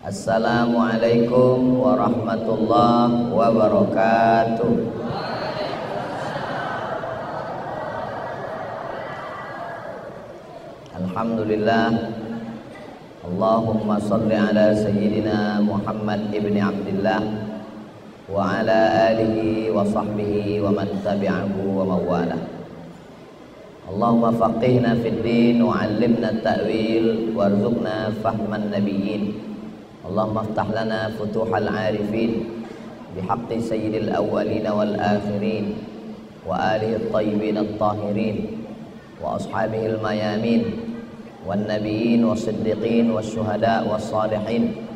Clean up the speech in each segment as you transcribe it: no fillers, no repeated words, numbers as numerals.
Assalamualaikum warahmatullahi wabarakatuh. Alhamdulillah. Allahumma salli ala sayyidina Muhammad ibn Abdullah wa ala alihi wa sahbihi wa man tabi'ahu wa mawala. Allahumma faqihna fid din wa 'allimna at-ta'wil warzuqna fahman nabiyyin. Allahumma iftah lana futuhal 'arifin bihaqqi sayyidil awwalin wal akhirin wa alihi at-tayyibin at-tahirin wa ashabihil mayamin wan nabiyyin was-siddiqin wasyuhada was-salihin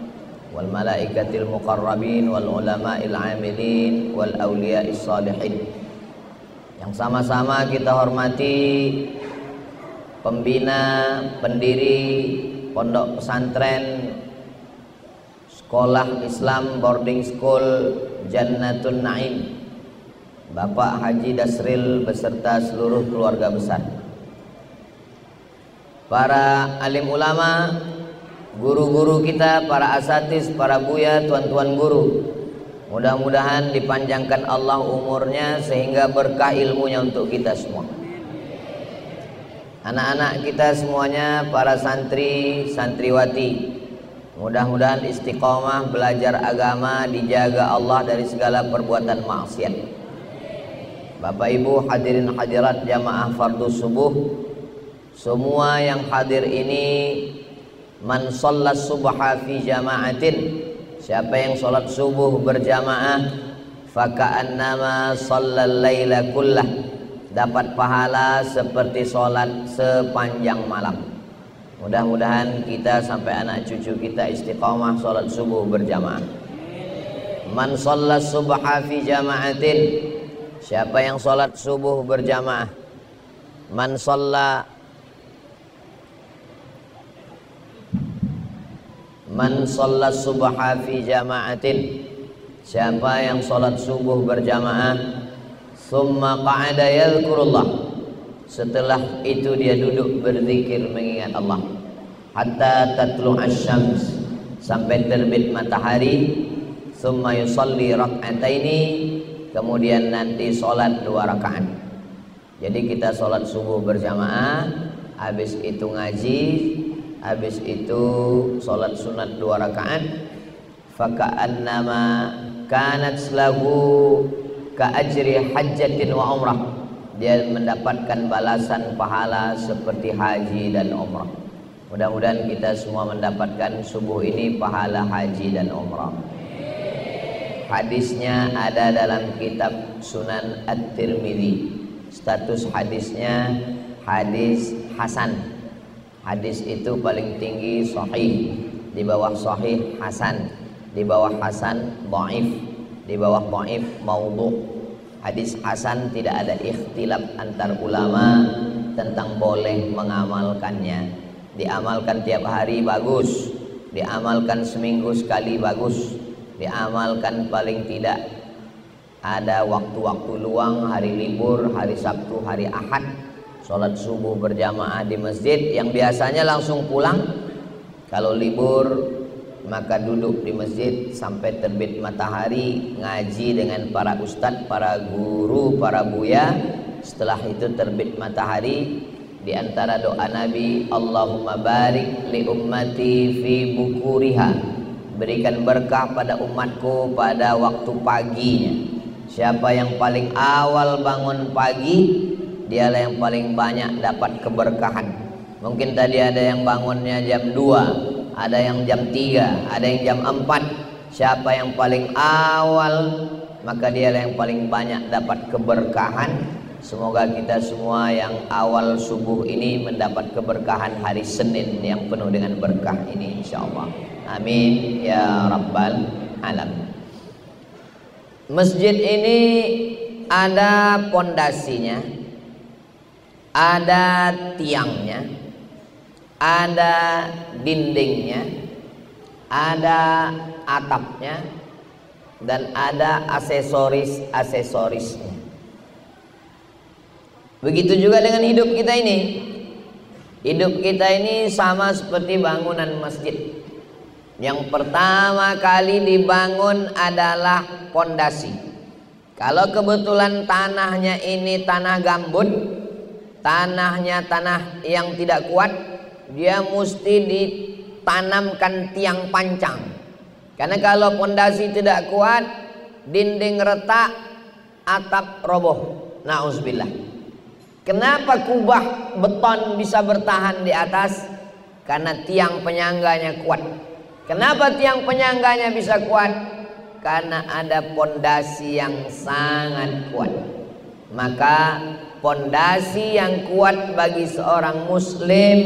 wal malaikatil muqarrabin wal ulama'il 'amilin wal awliya'is salihin. Yang sama-sama kita hormati pembina, pendiri Pondok Pesantren Sekolah Islam Boarding School Jannatun Naim, Bapak Haji Dasril beserta seluruh keluarga besar, para alim ulama, guru-guru kita, para asatiz, para buya, tuan-tuan guru. Mudah-mudahan dipanjangkan Allah umurnya sehingga berkah ilmunya untuk kita semua. Anak-anak kita semuanya, para santri, santriwati, mudah-mudahan istiqomah belajar agama, dijaga Allah dari segala perbuatan maksiat. Bapak Ibu hadirin hadirat jamaah fardu subuh, semua yang hadir ini, man shallas subha fi jama'atin, siapa yang sholat subuh berjamaah, faka'annama shallal laila kullah, dapat pahala seperti sholat sepanjang malam. Mudah-mudahan kita sampai anak cucu kita istiqomah sholat subuh berjamaah. Man shallas subha fi jama'atin, siapa yang sholat subuh berjamaah, man shalla subha fi jama'atin, siapa yang sholat subuh berjamaah, summa qa'ada yadhkurullah, setelah itu dia duduk berzikir mengingat Allah, hatta tatlu'asy syams, sampai terbit matahari, summa yusalli rak'ataini, kemudian nanti sholat 2 rakaat. Jadi kita sholat subuh berjamaah, habis itu ngaji, habis itu sholat sunat 2 rakaat, faka'annama kanat lahu ka'ajri hajjatin wa umrah, dia mendapatkan balasan pahala seperti haji dan umrah. Mudah-mudahan kita semua mendapatkan subuh ini pahala haji dan umrah. Hadisnya ada dalam kitab Sunan At-Tirmidzi, status hadisnya hadis hasan. Hadis itu paling tinggi sahih, di bawah sahih hasan, di bawah hasan dhaif, di bawah dhaif maudhu. Hadis hasan tidak ada ikhtilaf antar ulama tentang boleh mengamalkannya. Diamalkan tiap hari bagus, diamalkan seminggu sekali bagus, diamalkan paling tidak ada waktu-waktu luang, hari libur, hari Sabtu, hari Ahad, sholat subuh berjamaah di masjid, yang biasanya langsung pulang. Kalau libur maka duduk di masjid sampai terbit matahari, ngaji dengan para ustadz, para guru, para buya. Setelah itu terbit matahari, di antara doa Nabi, Allahumma barik li ummati fi bukuriha, berikan berkah pada umatku pada waktu paginya. Siapa yang paling awal bangun pagi, dialah yang paling banyak dapat keberkahan. Mungkin tadi ada yang bangunnya jam 2, ada yang jam 3, ada yang jam 4. Siapa yang paling awal, maka dialah yang paling banyak dapat keberkahan. Semoga kita semua yang awal subuh ini mendapat keberkahan hari Senin yang penuh dengan berkah ini, insyaallah. Amin ya rabbal alamin. Masjid ini ada pondasinya, ada tiangnya, ada dindingnya, ada atapnya, dan ada aksesorisnya. Begitu juga dengan hidup kita ini. Hidup kita ini sama seperti bangunan masjid. Yang pertama kali dibangun adalah pondasi. Kalau kebetulan tanahnya ini tanah gambut, tanahnya tanah yang tidak kuat, dia mesti ditanamkan tiang pancang. Karena kalau pondasi tidak kuat, dinding retak, atap roboh. Nauzubillah. Kenapa kubah beton bisa bertahan di atas? Karena tiang penyangganya kuat. Kenapa tiang penyangganya bisa kuat? Karena ada pondasi yang sangat kuat. Maka pondasi yang kuat bagi seorang muslim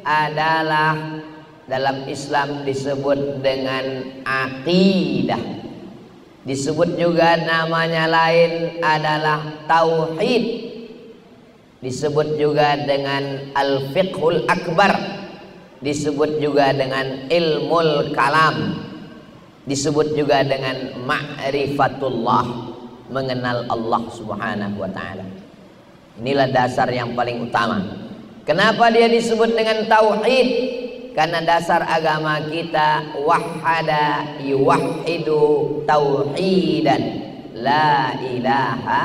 adalah dalam Islam disebut dengan aqidah. Disebut juga namanya lain adalah tauhid. Disebut juga dengan al-fiqhul akbar. Disebut juga dengan ilmul kalam. Disebut juga dengan ma'rifatullah, mengenal Allah subhanahu wa ta'ala. Inilah dasar yang paling utama. Kenapa dia disebut dengan tauhid? Karena dasar agama kita wahada yuwahidu tauhidan la ilaha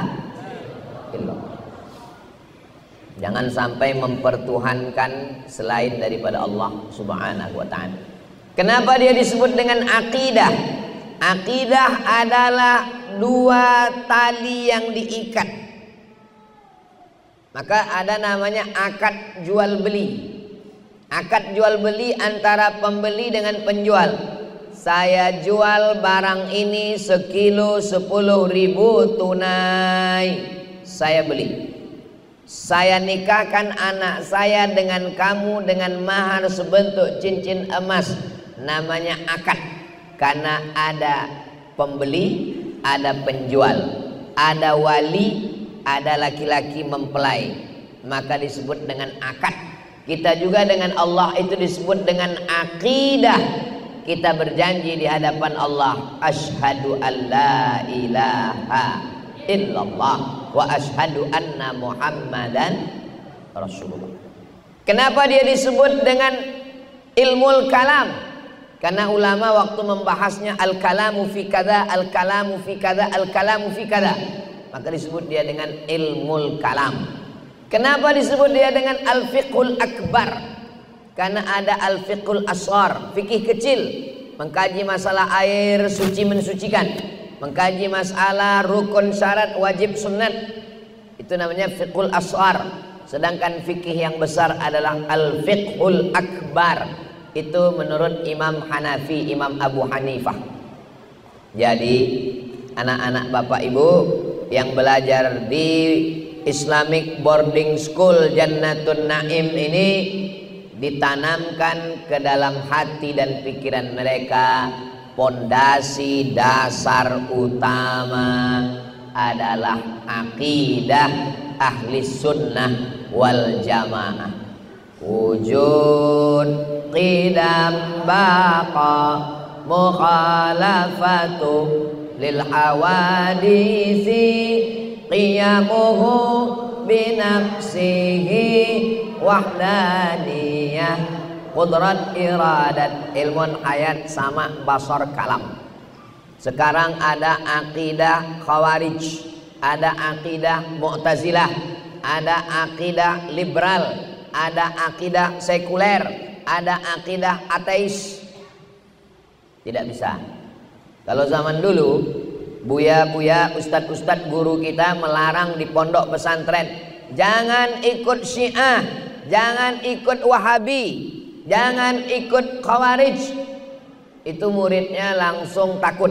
illallah. Jangan sampai mempertuhankan selain daripada Allah subhanahu wa ta'ala. Kenapa dia disebut dengan akidah? Akidah adalah dua tali yang diikat. Maka ada namanya akad jual beli. Akad jual beli antara pembeli dengan penjual. Saya jual barang ini sekilo 10.000 tunai. Saya beli. Saya nikahkan anak saya dengan kamu dengan mahar sebentuk cincin emas. Namanya akad. Karena ada pembeli, ada penjual, ada wali, ada laki-laki mempelai. Maka disebut dengan akad. Kita juga dengan Allah itu disebut dengan aqidah. Kita berjanji di hadapan Allah, asyhadu an la ilaha illallah wa asyhadu anna Muhammadan Rasulullah. Kenapa dia disebut dengan ilmul kalam? Karena ulama waktu membahasnya al-kalamu fi kada, al-kalamu fi kada, al-kalamu fi kada, maka disebut dia dengan ilmul kalam. Kenapa disebut dia dengan al-fiqhul akbar? Karena ada al-fiqhul asghar, fikih kecil, mengkaji masalah air suci mensucikan, mengkaji masalah rukun syarat wajib sunat, itu namanya fiqhul asghar. Sedangkan fikih yang besar adalah al-fiqhul akbar, itu menurut Imam Hanafi, Imam Abu Hanifah. Jadi anak-anak bapak ibu yang belajar di Islamic Boarding School Jannatun Naim ini ditanamkan ke dalam hati dan pikiran mereka. Pondasi dasar utama adalah akidah ahli sunnah wal jamaah. Wujud qidam baqa mukhalafatu lil hawadisi qiyamuhu binafsihi wahdaniyah qudrat iradat ilmun hayat sama basar kalam. Sekarang ada akidah khawarij, ada akidah mu'tazilah, ada akidah liberal, ada akidah sekuler, ada akidah ateis. Tidak bisa. Kalau zaman dulu buya-buya, ustadz-ustadz guru kita melarang di pondok pesantren, jangan ikut Syiah, jangan ikut Wahabi, jangan ikut Khawarij. Itu muridnya langsung takut.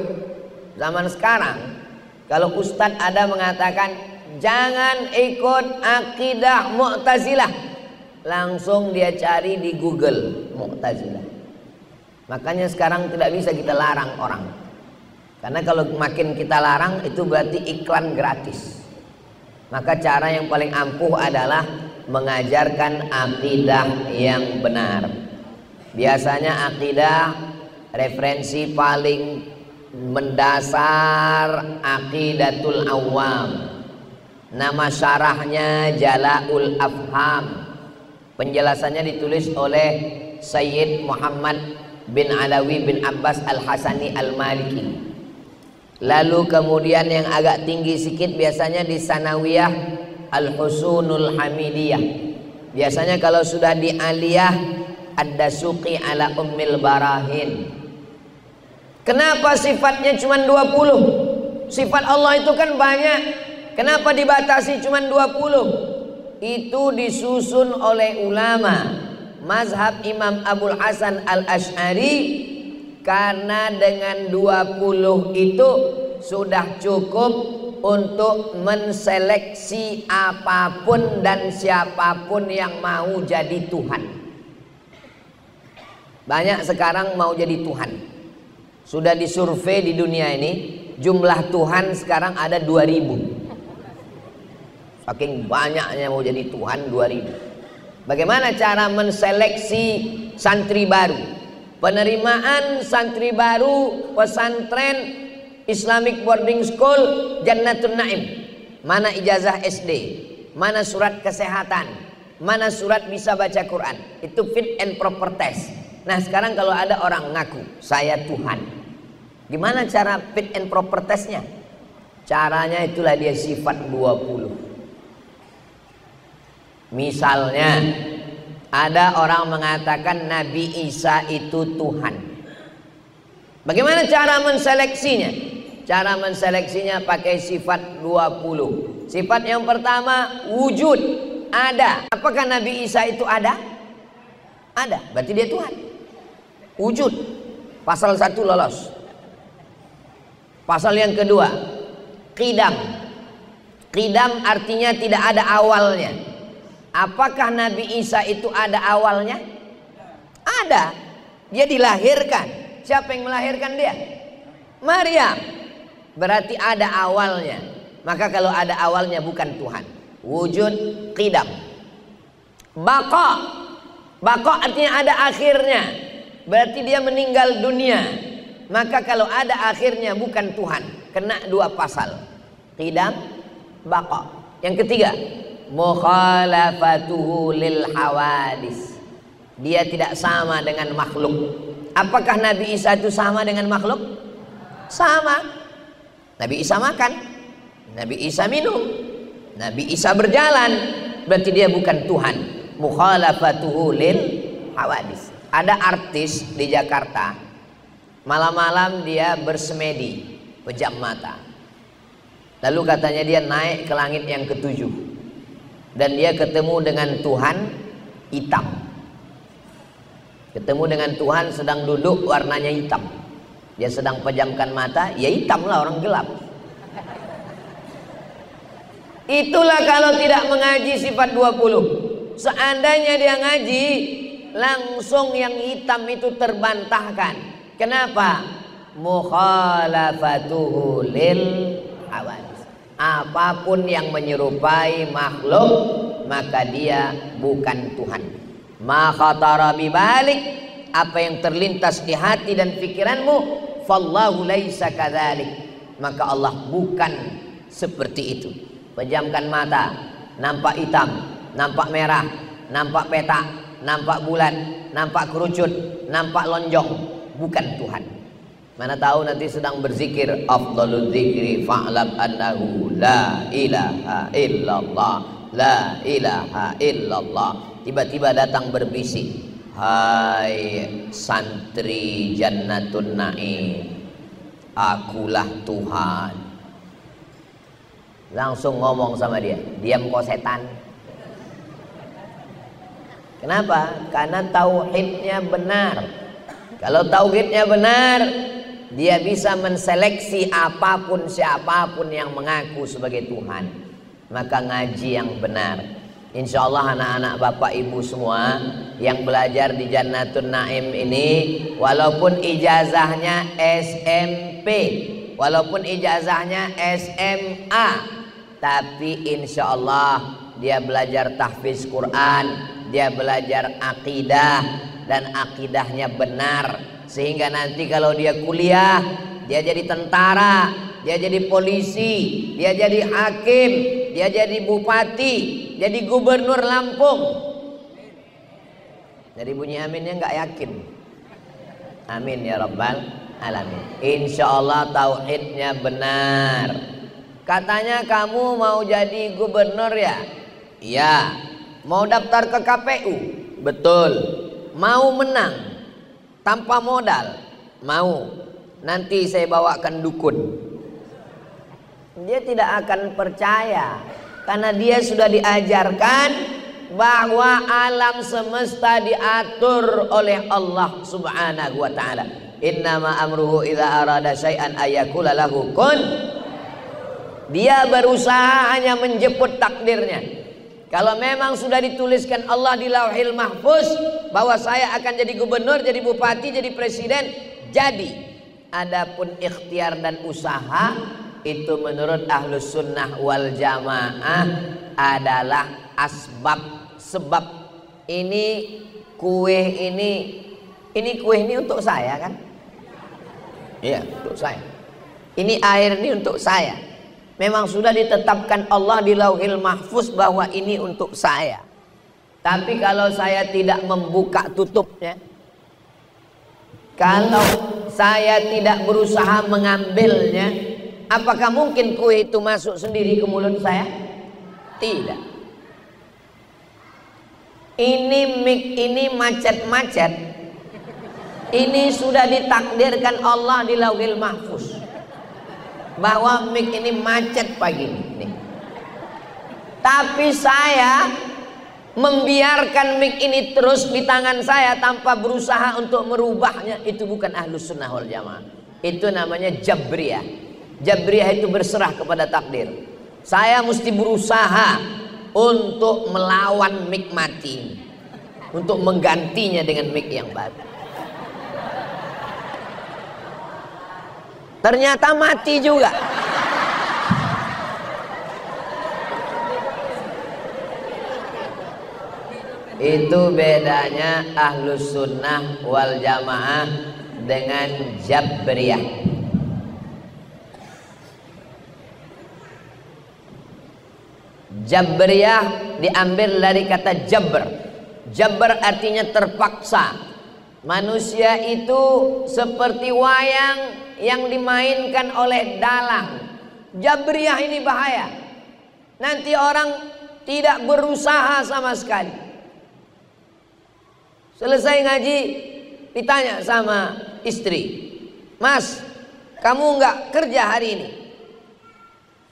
Zaman sekarang kalau ustadz ada mengatakan jangan ikut akidah Mu'tazilah, langsung dia cari di Google Mu'tazilah. Makanya sekarang tidak bisa kita larang orang. Karena kalau makin kita larang itu berarti iklan gratis. Maka cara yang paling ampuh adalah mengajarkan akidah yang benar. Biasanya akidah referensi paling mendasar Aqidatul Awam. Nama syarahnya Jala'ul Afham. Penjelasannya ditulis oleh Sayyid Muhammad bin Alawi bin Abbas Al-Hasani Al-Maliki. Lalu kemudian yang agak tinggi sedikit biasanya di Sanawiyah Al-Husunul Hamidiyah. Biasanya kalau sudah di Aliyah Ad-Dasuqi ala Ummil Barahin. Kenapa sifatnya cuma 20? Sifat Allah itu kan banyak. Kenapa dibatasi cuma 20? Itu disusun oleh ulama mazhab Imam Abul Hasan Al-Asy'ari, karena dengan 20 itu sudah cukup untuk menseleksi apapun dan siapapun yang mau jadi Tuhan. Banyak sekarang mau jadi Tuhan. Sudah disurvei di dunia ini, jumlah Tuhan sekarang ada 2000. Saking banyaknya mau jadi Tuhan 2000. Bagaimana cara menseleksi santri baru? Penerimaan santri baru pesantren Islamic Boarding School Jannatul Naim. Mana ijazah SD? Mana surat kesehatan? Mana surat bisa baca Quran? Itu fit and proper test. Nah sekarang kalau ada orang ngaku saya Tuhan, gimana cara fit and proper testnya? Caranya itulah dia sifat 20. Misalnya ada orang mengatakan Nabi Isa itu Tuhan. Bagaimana cara menseleksinya? Cara menseleksinya pakai sifat 20. Sifat yang pertama wujud, ada. Apakah Nabi Isa itu ada? Ada, berarti dia Tuhan. Wujud. Pasal 1 lolos. Pasal yang kedua, qidam. Qidam artinya tidak ada awalnya. Apakah Nabi Isa itu ada awalnya? Ada. Dia dilahirkan. Siapa yang melahirkan dia? Maryam. Berarti ada awalnya. Maka kalau ada awalnya bukan Tuhan. Wujud, qidam. Baqa. Baqa artinya ada akhirnya. Berarti dia meninggal dunia. Maka kalau ada akhirnya bukan Tuhan. Kena 2 pasal. Qidam, baqa. Yang ketiga, mukhalafatuhu lil hawadis. Dia tidak sama dengan makhluk. Apakah Nabi Isa itu sama dengan makhluk? Sama. Nabi Isa makan, Nabi Isa minum, Nabi Isa berjalan. Berarti dia bukan Tuhan. Mukhalafatuhu lil hawadis. Ada artis di Jakarta, malam-malam dia bersemedi, pejam mata. Lalu katanya dia naik ke langit yang ke-7. Dan dia ketemu dengan Tuhan hitam. Ketemu dengan Tuhan sedang duduk, warnanya hitam. Dia sedang pejamkan mata, ya hitam lah, orang gelap. Itulah kalau tidak mengaji sifat 20. Seandainya dia ngaji, langsung yang hitam itu terbantahkan. Kenapa? Mukhalafatuhu lil hawadis. Apapun yang menyerupai makhluk, maka dia bukan Tuhan. Ma khatara bibalik, apa yang terlintas di hati dan pikiranmu, fallahu laisa kadzalik, maka Allah bukan seperti itu. Pejamkan mata, nampak hitam, nampak merah, nampak petak, nampak bulan, nampak kerucut, nampak lonjong, bukan Tuhan. Mana tahu nanti sedang berzikir, afdhalul dzikri fa'lam annahu la ilaha illallah, la ilaha illallah. Tiba-tiba datang berbisik, hai santri Jannatun Naim, akulah Tuhan. Langsung ngomong sama dia, diam kau setan. Kenapa? Karena tauhidnya benar. Kalau tauhidnya benar, dia bisa menseleksi apapun siapapun yang mengaku sebagai Tuhan. Maka ngaji yang benar. Insya Allah anak-anak bapak ibu semua yang belajar di Jannatun Naim ini, walaupun ijazahnya SMP, walaupun ijazahnya SMA, tapi insya Allah dia belajar tahfiz Quran, dia belajar akidah, dan akidahnya benar. Sehingga nanti kalau dia kuliah, dia jadi tentara, dia jadi polisi, dia jadi hakim, dia jadi bupati, jadi gubernur Lampung. Dari bunyi aminnya nggak yakin. Amin ya rabbal alamin. Insya Allah tauhidnya benar. Katanya kamu mau jadi gubernur ya? Iya. Mau daftar ke KPU? Betul. Mau menang tanpa modal? Mau. Nanti saya bawakan dukun. Dia tidak akan percaya karena dia sudah diajarkan bahwa alam semesta diatur oleh Allah Subhanahu wa taala. Innama amruhu idza arada syai'an ayyakula lahu kun. Dia berusaha hanya menjemput takdirnya. Kalau memang sudah dituliskan Allah di Lauhil Mahfuz bahwa saya akan jadi gubernur, jadi bupati, jadi presiden, jadi. Adapun ikhtiar dan usaha itu menurut Ahlus Sunnah wal Jamaah adalah asbab, sebab. Ini kue ini kue ini untuk saya kan? Iya, untuk saya. Ini air ini untuk saya. Memang sudah ditetapkan Allah di Lauhil Mahfuz bahwa ini untuk saya. Tapi kalau saya tidak membuka tutupnya, kalau saya tidak berusaha mengambilnya, apakah mungkin kue itu masuk sendiri ke mulut saya? Tidak. Ini mic ini macet-macet. Ini sudah ditakdirkan Allah di Lauhil Mahfuz bahwa mic ini macet pagi ini. Tapi saya membiarkan mic ini terus di tangan saya tanpa berusaha untuk merubahnya. Itu bukan Ahlus Sunnah wal Jamaah. Itu namanya Jabriyah. Jabriyah itu berserah kepada takdir. Saya mesti berusaha untuk melawan mic mati, untuk menggantinya dengan mic yang baru. Ternyata mati juga. Itu bedanya Ahlus Sunnah wal Jamaah dengan Jabriyah. Jabriyah diambil dari kata jabr. Jabr artinya terpaksa. Manusia itu seperti wayang yang dimainkan oleh dalang. Jabriyah ini bahaya. Nanti orang tidak berusaha sama sekali. Selesai ngaji ditanya sama istri, "Mas, kamu nggak kerja hari ini?"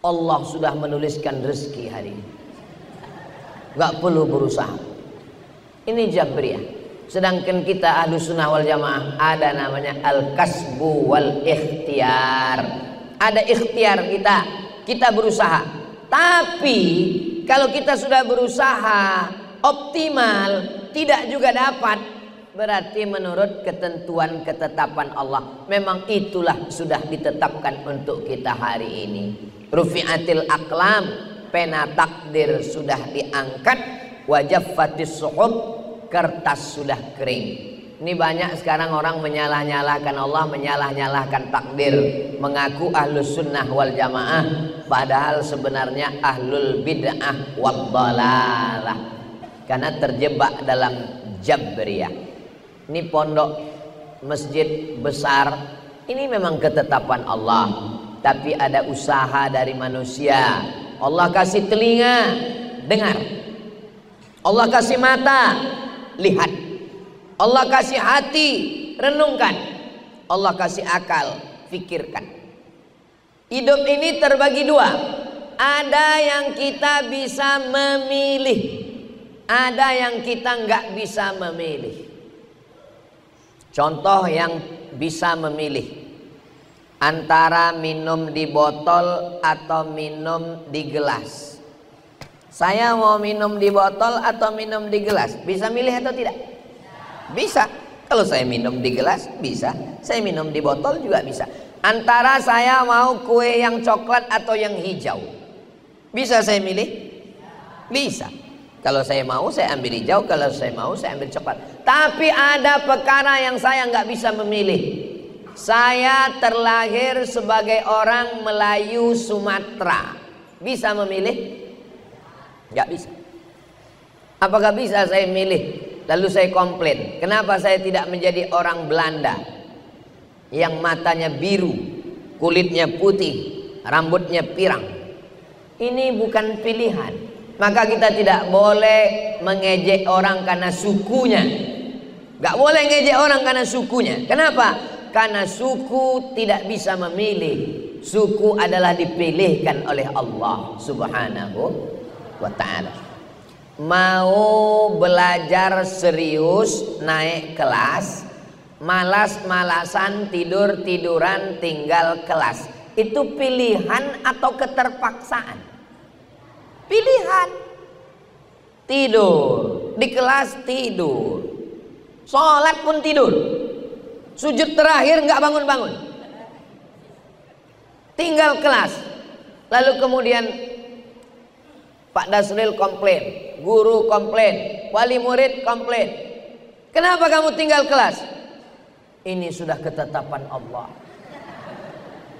Allah sudah menuliskan rezeki hari ini, nggak perlu berusaha. Ini Jabriyah. Sedangkan kita Ahlus Sunnah wal Jamaah ada namanya al-kasbu wal ikhtiar. Ada ikhtiar kita berusaha. Tapi kalau kita sudah berusaha optimal tidak juga dapat, berarti menurut ketentuan ketetapan Allah memang itulah sudah ditetapkan untuk kita hari ini. Rufi'atil aqlam, pena takdir sudah diangkat, wajaffatis suhub, kertas sudah kering. Ini banyak sekarang orang menyalah-nyalahkan Allah, menyalah-nyalahkan takdir, mengaku Ahlus Sunnah wal Jamaah padahal sebenarnya ahlul bid'ah wad dhalalah, karena terjebak dalam Jabriyah. Ini pondok masjid besar, ini memang ketetapan Allah, tapi ada usaha dari manusia. Allah kasih telinga, dengar. Allah kasih mata, lihat. Allah kasih hati, renungkan. Allah kasih akal, fikirkan. Hidup ini terbagi dua. Ada yang kita bisa memilih, ada yang kita nggak bisa memilih. Contoh yang bisa memilih antara minum di botol atau minum di gelas. Saya mau minum di botol atau minum di gelas, bisa milih atau tidak? Bisa. Kalau saya minum di gelas bisa, saya minum di botol juga bisa. Antara saya mau kue yang coklat atau yang hijau, bisa saya milih? Bisa. Kalau saya mau saya ambil hijau, kalau saya mau saya ambil coklat. Tapi ada perkara yang saya nggak bisa memilih. Saya terlahir sebagai orang Melayu Sumatera, bisa memilih? Nggak bisa. Apakah bisa saya milih lalu saya komplain, kenapa saya tidak menjadi orang Belanda? yang matanya biru, kulitnya putih, rambutnya pirang. Ini bukan pilihan. Maka kita tidak boleh mengejek orang karena sukunya. Gak boleh ngejek orang karena sukunya. Kenapa? Karena suku tidak bisa memilih. Suku adalah dipilihkan oleh Allah Subhanahu wa ta'ala. Mau belajar serius, naik kelas, malas-malasan, tidur-tiduran, tinggal kelas. Itu pilihan atau keterpaksaan? Pilihan. Tidur, di kelas tidur, sholat pun tidur, sujud terakhir nggak bangun-bangun, tinggal kelas. Lalu kemudian Pak Dasril komplain, guru komplain, wali murid komplain. Kenapa kamu tinggal kelas? Ini sudah ketetapan Allah.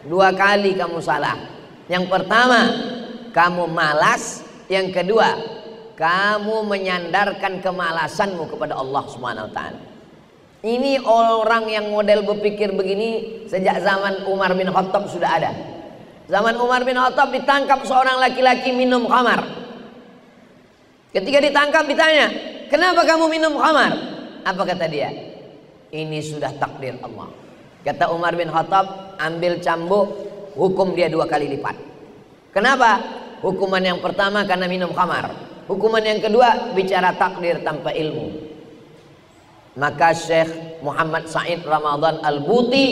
2 kali kamu salah. Yang pertama, kamu malas. Yang kedua, kamu menyandarkan kemalasanmu kepada Allah Subhanahu wa ta'ala. Ini orang yang model berpikir begini sejak zaman Umar bin Khattab sudah ada. Zaman Umar bin Khattab ditangkap seorang laki-laki minum khamar. Ketika ditangkap ditanya, kenapa kamu minum khamar? Apa kata dia? Ini sudah takdir Allah. Kata Umar bin Khattab, ambil cambuk, hukum dia 2 kali lipat. Kenapa? Hukuman yang pertama karena minum khamar. Hukuman yang kedua bicara takdir tanpa ilmu. Maka Syekh Muhammad Said Ramadan Al-Buti,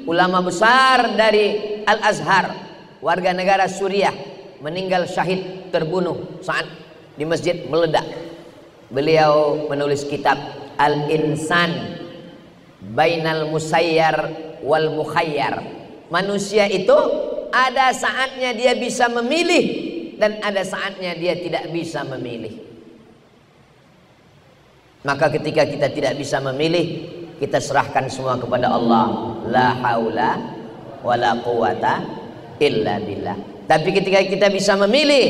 ulama besar dari Al-Azhar, warga negara Suriah, meninggal syahid, terbunuh saat di masjid meledak. Beliau menulis kitab Al-Insan Bainal Musayyar wal Mukhayyar. Manusia itu ada saatnya dia bisa memilih dan ada saatnya dia tidak bisa memilih. Maka ketika kita tidak bisa memilih, kita serahkan semua kepada Allah. La haula wala quwata illa billah. Tapi ketika kita bisa memilih,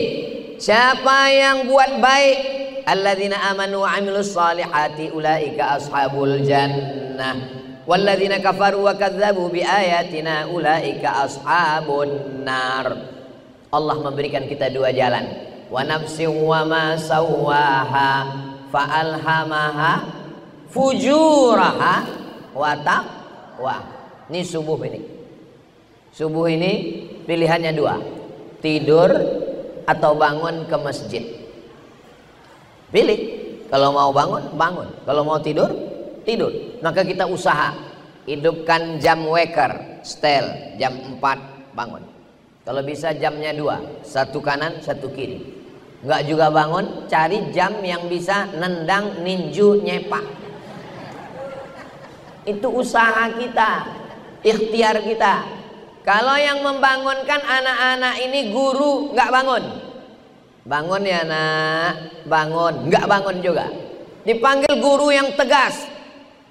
siapa yang buat baik, alladzina amanu wa amilus salihati ulaika ashabul jannah. Walladzina kafaru wa kadzdzabu biayatina ulaika ashabun nar. Allah memberikan kita 2 jalan. Wa nafsin wa ma sawwaha fa'alhamaha fujuraha wa taqwa. Ini subuh ini. Subuh ini pilihannya 2. Tidur atau bangun ke masjid. Pilih. Kalau mau bangun, bangun. Kalau mau tidur, tidur. Maka kita usaha hidupkan jam waker, setel jam 4 bangun. Kalau bisa jamnya 2, 1 kanan 1 kiri. Enggak juga bangun, cari jam yang bisa nendang ninju nyepak. Itu usaha kita, ikhtiar kita. Kalau yang membangunkan anak-anak ini guru, enggak bangun. Bangun ya nak, bangun, enggak bangun juga. Dipanggil guru yang tegas,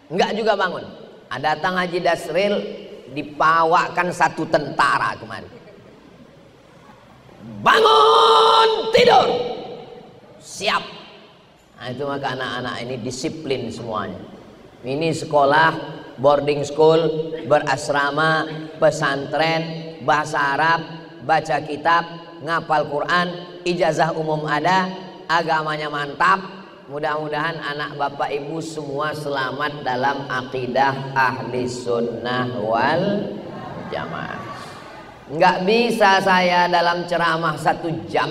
enggak juga bangun. Datang Haji Dasril, dipawakan 1 tentara kemarin. Bangun, tidur, siap. Nah, itu maka anak-anak ini disiplin semuanya. Ini sekolah boarding school, berasrama, pesantren, bahasa Arab, baca kitab, ngapal Quran, ijazah umum ada, agamanya mantap. Mudah-mudahan anak bapak ibu semua selamat dalam akidah ahli sunnah wal jamaah. Nggak bisa saya dalam ceramah 1 jam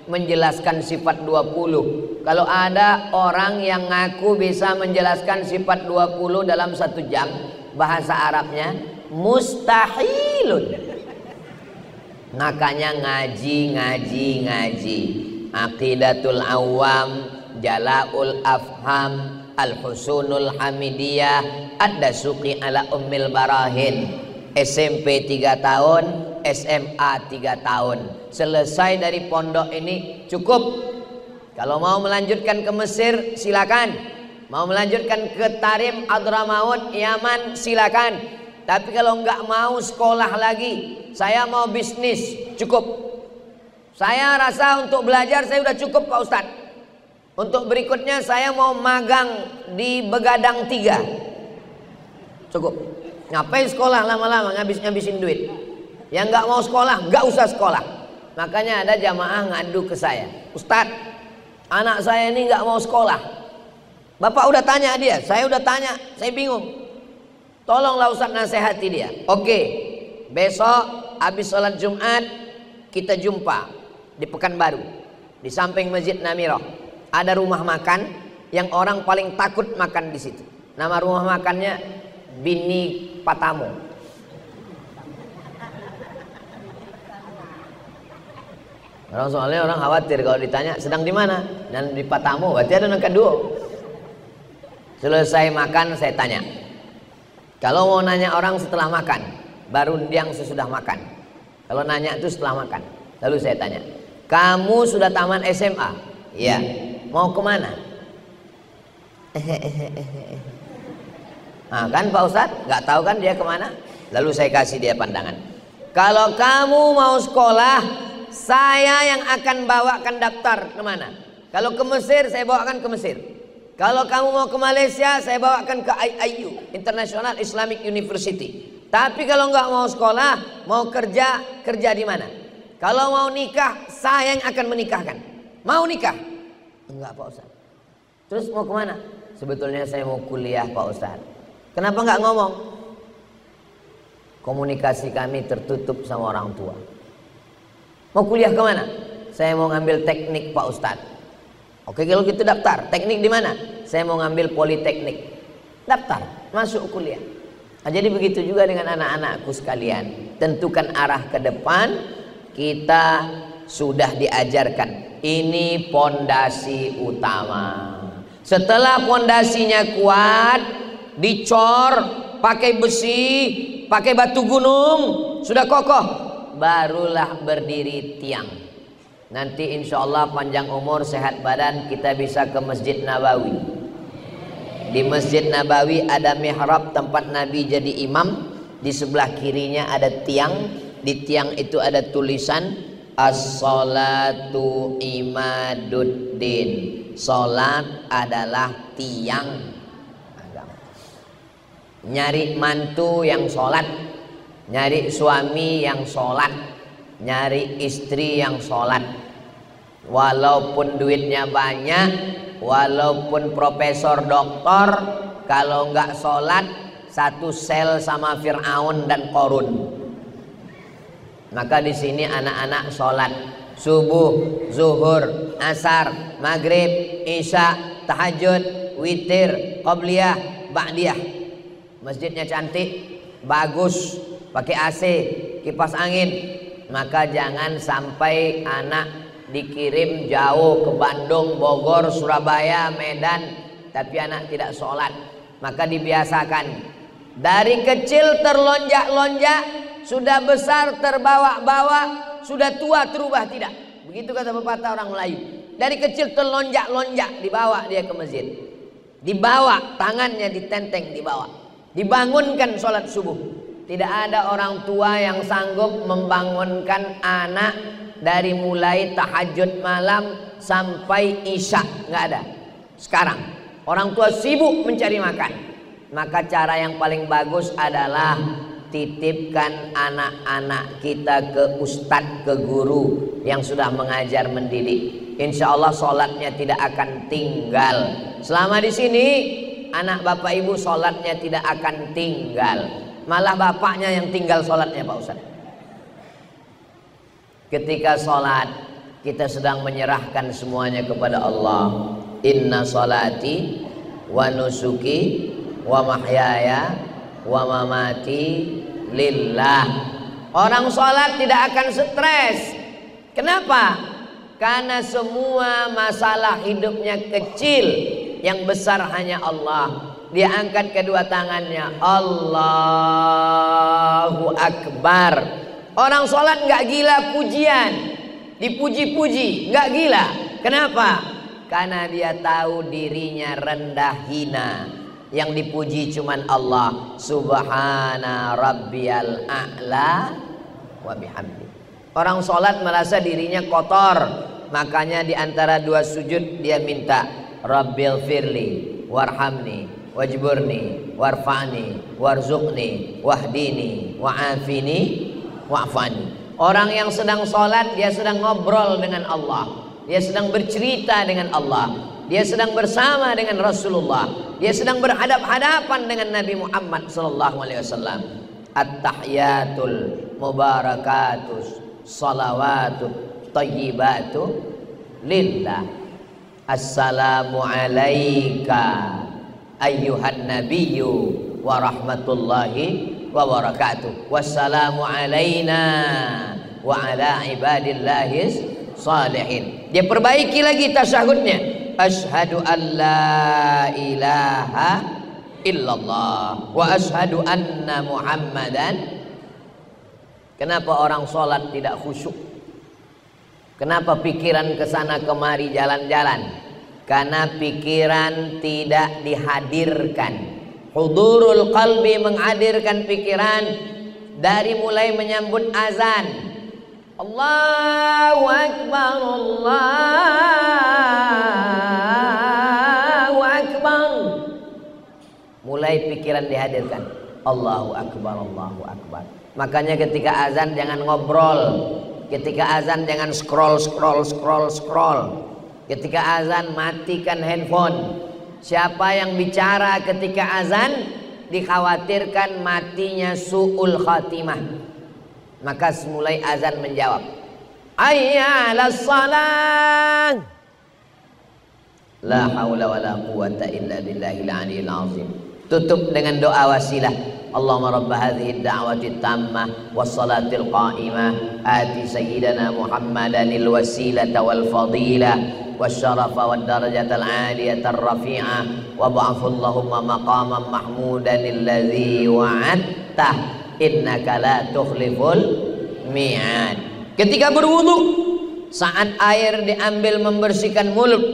menjelaskan sifat 20. Kalau ada orang yang ngaku bisa menjelaskan sifat 20 dalam 1 jam, bahasa Arabnya mustahilun. Makanya ngaji. Aqidatul Awam, Jala'ul Afham, Al-Husunul Hamidiyah, Ad-Dasuqi ala Ummil Barahin. SMP 3 tahun, SMA 3 tahun. Selesai dari pondok ini cukup. Kalau mau melanjutkan ke Mesir silakan. Mau melanjutkan ke Tarim, Hadramaut, Yaman silakan. Tapi kalau nggak mau sekolah lagi, saya mau bisnis, cukup. Saya rasa untuk belajar saya udah cukup Pak Ustadz. Untuk berikutnya saya mau magang di Begadang 3. Cukup. Ngapain sekolah lama-lama ngabisin duit? Yang nggak mau sekolah nggak usah sekolah. Makanya ada jamaah ngadu ke saya, Ustadz, anak saya ini nggak mau sekolah. Bapak udah tanya dia, saya udah tanya, saya bingung. Tolonglah Ustadz nasihati dia. Oke, besok habis sholat Jumat kita jumpa di Pekanbaru, di samping Masjid Namirah. Ada rumah makan yang orang paling takut makan di situ. Nama rumah makannya Bini Patamu. Soalnya orang khawatir kalau ditanya sedang di mana, dan di Patamu berarti ada yang kedua. Selesai makan saya tanya, kalau mau nanya orang setelah makan, baru yang sesudah makan. Kalau nanya itu setelah makan. Lalu saya tanya, kamu sudah tamat SMA? Iya. Mau kemana? Nah, kan Pak Ustadz nggak tahu kan dia kemana. Lalu saya kasih dia pandangan, kalau kamu mau sekolah, saya yang akan bawakan daftar kemana. Kalau ke Mesir, saya bawakan ke Mesir. Kalau kamu mau ke Malaysia, saya bawakan ke IIU, International Islamic University. Tapi kalau nggak mau sekolah, mau kerja, kerja di mana? Kalau mau nikah, saya yang akan menikahkan. Mau nikah? Enggak Pak Ustadz. Terus mau kemana? Sebetulnya saya mau kuliah Pak Ustadz. Kenapa nggak ngomong? Komunikasi kami tertutup sama orang tua. Mau kuliah kemana? Saya mau ngambil teknik Pak Ustadz. Oke, kalau gitu daftar. Teknik di mana? Saya mau ngambil politeknik. Daftar, masuk kuliah. Nah, jadi begitu juga dengan anak-anakku sekalian. Tentukan arah ke depan. Kita sudah diajarkan. Ini pondasi utama. Setelah pondasinya kuat, dicor, pakai besi, pakai batu gunung, sudah kokoh, barulah berdiri tiang. Nanti insya Allah panjang umur, sehat badan, kita bisa ke Masjid Nabawi. Di Masjid Nabawi ada mihrab tempat Nabi jadi imam. Di sebelah kirinya ada tiang. Di tiang itu ada tulisan As-salatu imaduddin. Salat adalah tiang agama. Nyari mantu yang sholat, nyari suami yang sholat, nyari istri yang sholat. Walaupun duitnya banyak, walaupun profesor doktor, kalau nggak sholat satu sel sama Fir'aun dan Qorun. Maka di sini anak-anak sholat subuh, zuhur, asar, maghrib, isya, tahajud, witir, qobliyah, ba'diyah. Masjidnya cantik, bagus, pakai AC, kipas angin. Maka jangan sampai anak dikirim jauh ke Bandung, Bogor, Surabaya, Medan, tapi anak tidak sholat. Maka dibiasakan dari kecil terlonjak-lonjak, sudah besar terbawa-bawa, sudah tua terubah tidak. Begitu kata pepatah orang Melayu. Dari kecil terlonjak-lonjak, dibawa dia ke masjid, dibawa tangannya ditenteng, dibawa, dibangunkan sholat subuh. Tidak ada orang tua yang sanggup membangunkan anak dari mulai tahajud malam sampai isya, nggak ada. Sekarang orang tua sibuk mencari makan. Maka cara yang paling bagus adalah titipkan anak-anak kita ke ustadz, ke guru yang sudah mengajar mendidik. Insya Allah sholatnya tidak akan tinggal. Selama di sini anak bapak ibu sholatnya tidak akan tinggal. Malah bapaknya yang tinggal sholatnya Pak Ustadz. Ketika sholat kita sedang menyerahkan semuanya kepada Allah. Inna sholati wa nusuki wa mahyaya wa mamati lillah. Orang sholat tidak akan stres. Kenapa? Karena semua masalah hidupnya kecil, yang besar hanya Allah. Dia angkat kedua tangannya, Allahu Akbar. Orang sholat nggak gila pujian, dipuji-puji, nggak gila. Kenapa? Karena dia tahu dirinya rendah hina. Yang dipuji cuman Allah. Subhana rabbiyal a'la wa bihamdi. Orang sholat merasa dirinya kotor, makanya di antara dua sujud dia minta Rabbil firli warhamni wajburni warfa'ni warzuqni wahdini wa'afini wa'fani. Orang yang sedang sholat, dia sedang ngobrol dengan Allah, dia sedang bercerita dengan Allah, dia sedang bersama dengan Rasulullah, dia sedang berhadap-hadapan dengan Nabi Muhammad SAW. At-tahiyatul mubarakatus salawatut tayyibatu lillah. Assalamu alaika ayyuhan nabiyyu wa rahmatullahi wa barakatuh. Wassalamu alaina wa ala ibadillahis salihin. Dia perbaiki lagi tasyahudnya. Asyhadu an la ilaha illallah wa asyhadu anna Muhammadan. Kenapa orang sholat tidak khusyuk? Kenapa pikiran kesana kemari jalan-jalan? Karena pikiran tidak dihadirkan. Hudurul qalbi, menghadirkan pikiran dari mulai menyambut azan. Allahu Akbar, Allahu Akbar. Mulai pikiran dihadirkan. Allahu Akbar, Allahu Akbar. Makanya ketika azan jangan ngobrol. Ketika azan jangan scroll. Ketika azan matikan handphone. Siapa yang bicara ketika azan dikhawatirkan matinya su'ul khatimah. Maka mulai azan menjawab, hayya 'alas shalah. La haula wala quwata illa billahil aliyil azim. Tutup dengan doa wasilah. Allahumma rabb hadhihi ad-da'wati tammah was-salatil qa'imah ati sayyidana Muhammadanil wasilata wal fadilah wasyarafa wad darajatal 'aliyatar rafi'ah wa ba'athu Allahumma maqaman mahmudan alladzi wa'adta innaka la tukhliful mi'ad. Ketika berwudu, saat air diambil membersihkan mulut,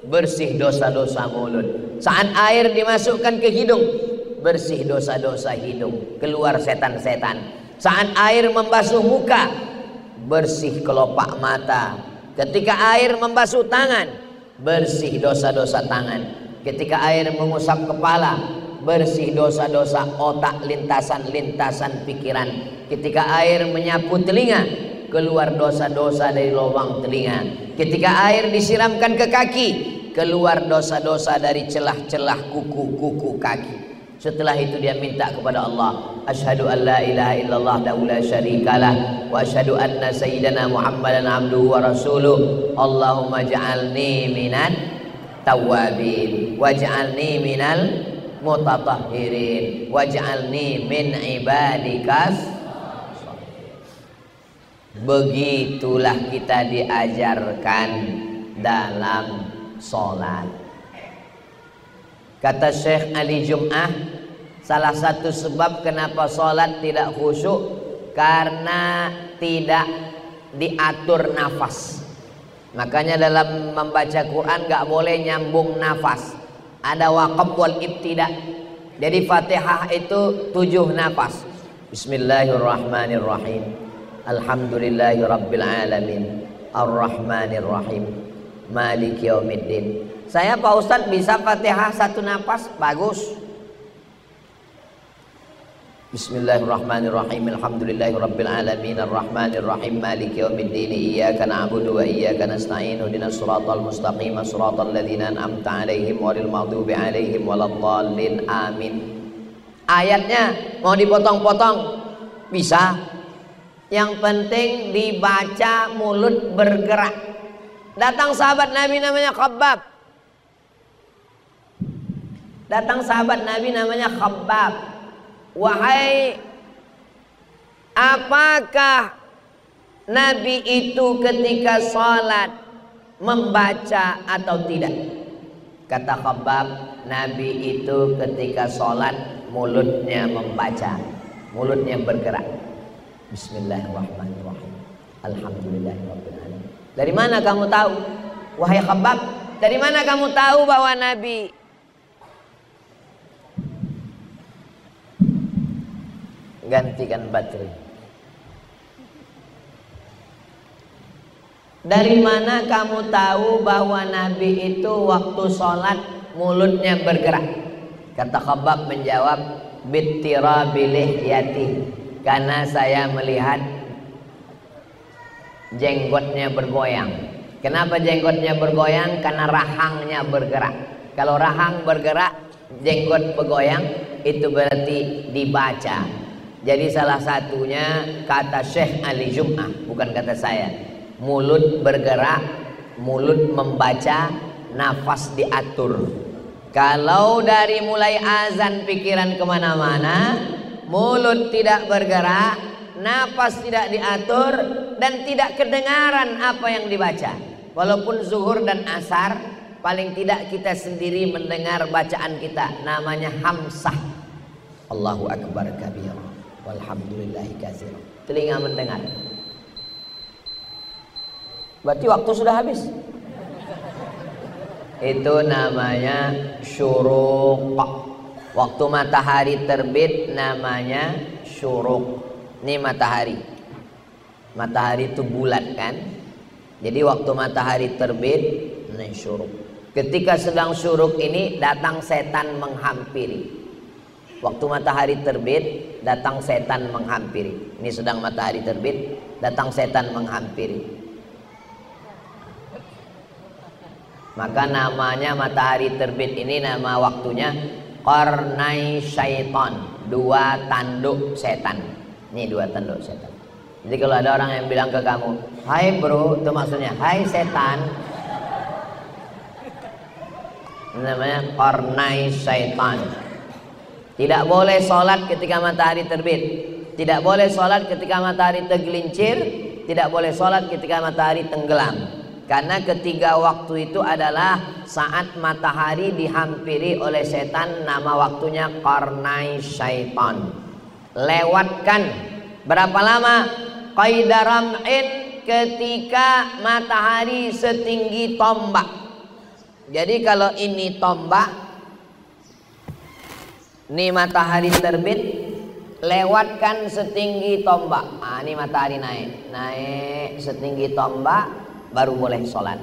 bersih dosa-dosa mulut. Saat air dimasukkan ke hidung, bersih dosa-dosa hidung, keluar setan-setan. Saat air membasuh muka, bersih kelopak mata. Ketika air membasuh tangan, bersih dosa-dosa tangan. Ketika air mengusap kepala, bersih dosa-dosa otak, lintasan-lintasan pikiran. Ketika air menyapu telinga, keluar dosa-dosa dari lubang telinga. Ketika air disiramkan ke kaki, keluar dosa-dosa dari celah-celah kuku-kuku kaki. Setelah itu dia minta kepada Allah, asyhadu an la ilaha illallah wahdahu la syarikalah wa asyhadu anna sayyidana Muhammadan abduhu wa rasuluh. Allahumma ja'alni minan tawwabin waj'alni minal mutatahhirin waj'alni min ibadikas. Begitulah kita diajarkan dalam sholat. Kata Syekh Ali Jum'ah, salah satu sebab kenapa sholat tidak khusyuk karena tidak diatur nafas. Makanya dalam membaca Quran gak boleh nyambung nafas. Ada waqaf wal ibtida. Jadi Fatihah itu 7 nafas. Bismillahirrahmanirrahim. Alhamdulillahi rabbil alamin. Ar-Rahmanirrahim. Maliki yaumiddin. Saya Pak Ustadz bisa Fatihah 1 nafas, bagus. Bismillahirrahmanirrahim. Alhamdulillahi rabbil alamin. Ar-Rahmanirrahim. Maliki yaumiddin. Iyyaka na'budu wa iyyaka nasta'in. Ihdinas siratal mustaqim. Shiratal ladzina an'amta 'alaihim ghairil maghdubi 'alaihim waladdallin. Amin. Ayatnya mau dipotong-potong bisa. Yang penting dibaca mulut bergerak. Datang sahabat Nabi namanya Khabbab. Datang sahabat Nabi namanya Khabbab. Wahai, apakah Nabi itu ketika sholat membaca atau tidak? Kata Khabbab, Nabi itu ketika sholat mulutnya membaca, mulutnya bergerak. Bismillahirrahmanirrahim. Alhamdulillahirabbil alamin. Dari mana kamu tahu? Wahai Khabbab, dari mana kamu tahu bahwa Nabi gantikan baterai? Dari mana kamu tahu bahwa Nabi itu waktu sholat mulutnya bergerak? Kata Khabbab menjawab, bittirabi lihyati, karena saya melihat jenggotnya bergoyang. Kenapa jenggotnya bergoyang? Karena rahangnya bergerak. Kalau rahang bergerak, jenggot bergoyang, itu berarti dibaca. Jadi salah satunya kata Syekh Ali Jum'ah, bukan kata saya. Mulut bergerak, mulut membaca, nafas diatur. Kalau dari mulai azan pikiran kemana-mana, mulut tidak bergerak, nafas tidak diatur, dan tidak kedengaran apa yang dibaca. Walaupun zuhur dan asar, paling tidak kita sendiri mendengar bacaan kita. Namanya hamsah. Allahu Akbar kabira, walhamdulillahi katsira. Telinga mendengar. Berarti waktu sudah habis. Itu namanya syuruq. Waktu matahari terbit namanya syuruq. Ini matahari. Matahari itu bulat kan? Jadi waktu matahari terbit, ini syuruq. Ketika sedang syuruq ini datang setan menghampiri. Waktu matahari terbit datang setan menghampiri. Ini sedang matahari terbit, datang setan menghampiri. Maka namanya matahari terbit ini, nama waktunya qarnai syaitan, dua tanduk setan. Ini dua tanduk setan. Jadi kalau ada orang yang bilang ke kamu, hai bro, itu maksudnya hai setan. Ini namanya qarnai syaitan. Tidak boleh sholat ketika matahari terbit, tidak boleh sholat ketika matahari tergelincir, tidak boleh sholat ketika matahari tenggelam. Karena ketiga waktu itu adalah saat matahari dihampiri oleh setan, nama waktunya qarnai syaitan. Lewatkan berapa lama? Qaidaram'in, ketika matahari setinggi tombak. Jadi kalau ini tombak, ini matahari terbit, lewatkan setinggi tombak. Nah, ini matahari naik setinggi tombak, baru boleh sholat.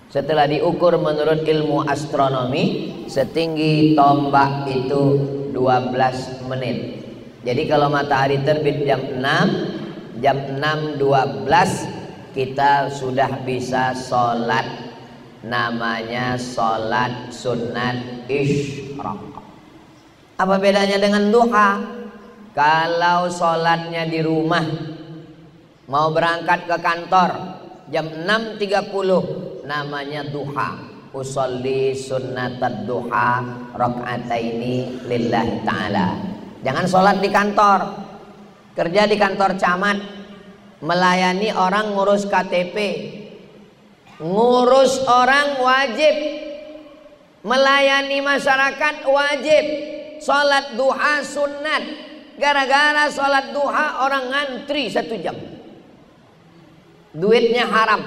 Setelah diukur menurut ilmu astronomi, setinggi tombak itu 12 menit. Jadi kalau matahari terbit jam 6, jam 6.12 kita sudah bisa sholat. Namanya sholat sunat isyraq. Apa bedanya dengan duha? Kalau sholatnya di rumah, mau berangkat ke kantor jam 6.30, namanya duha. Usolli sunnatad duha raka'ataini lillahi ta'ala. Jangan sholat di kantor. Kerja di kantor camat, melayani orang ngurus KTP. Ngurus orang wajib, melayani masyarakat wajib. Sholat duha sunnat. Gara-gara sholat duha orang ngantri 1 jam. Duitnya haram,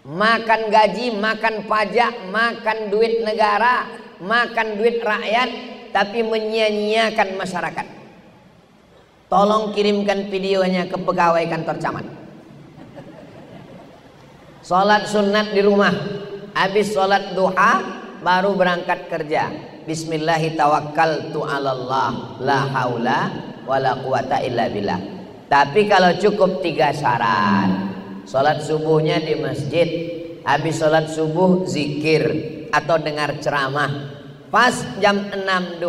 makan gaji, makan pajak, makan duit negara, makan duit rakyat, tapi menyia-nyiakan masyarakat. Tolong kirimkan videonya ke pegawai kantor camat. Sholat sunat di rumah, habis sholat duha baru berangkat kerja. Bismillahi tawakkaltu 'alallah, la haula wala quwata illa billah. Tapi kalau cukup 3 syarat. Sholat subuhnya di masjid, habis sholat subuh zikir atau dengar ceramah. Pas jam 6.12,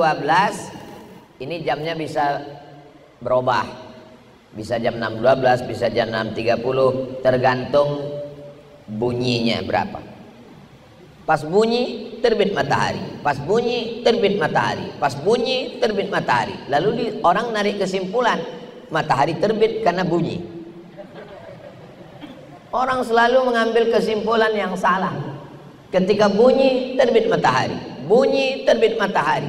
ini jamnya bisa berubah, bisa jam 6.12, bisa jam 6.30, tergantung bunyinya berapa. Pas bunyi terbit matahari, pas bunyi terbit matahari, pas bunyi terbit matahari. Lalu orang narik kesimpulan matahari terbit karena bunyi. Orang selalu mengambil kesimpulan yang salah. Ketika bunyi terbit matahari, bunyi terbit matahari.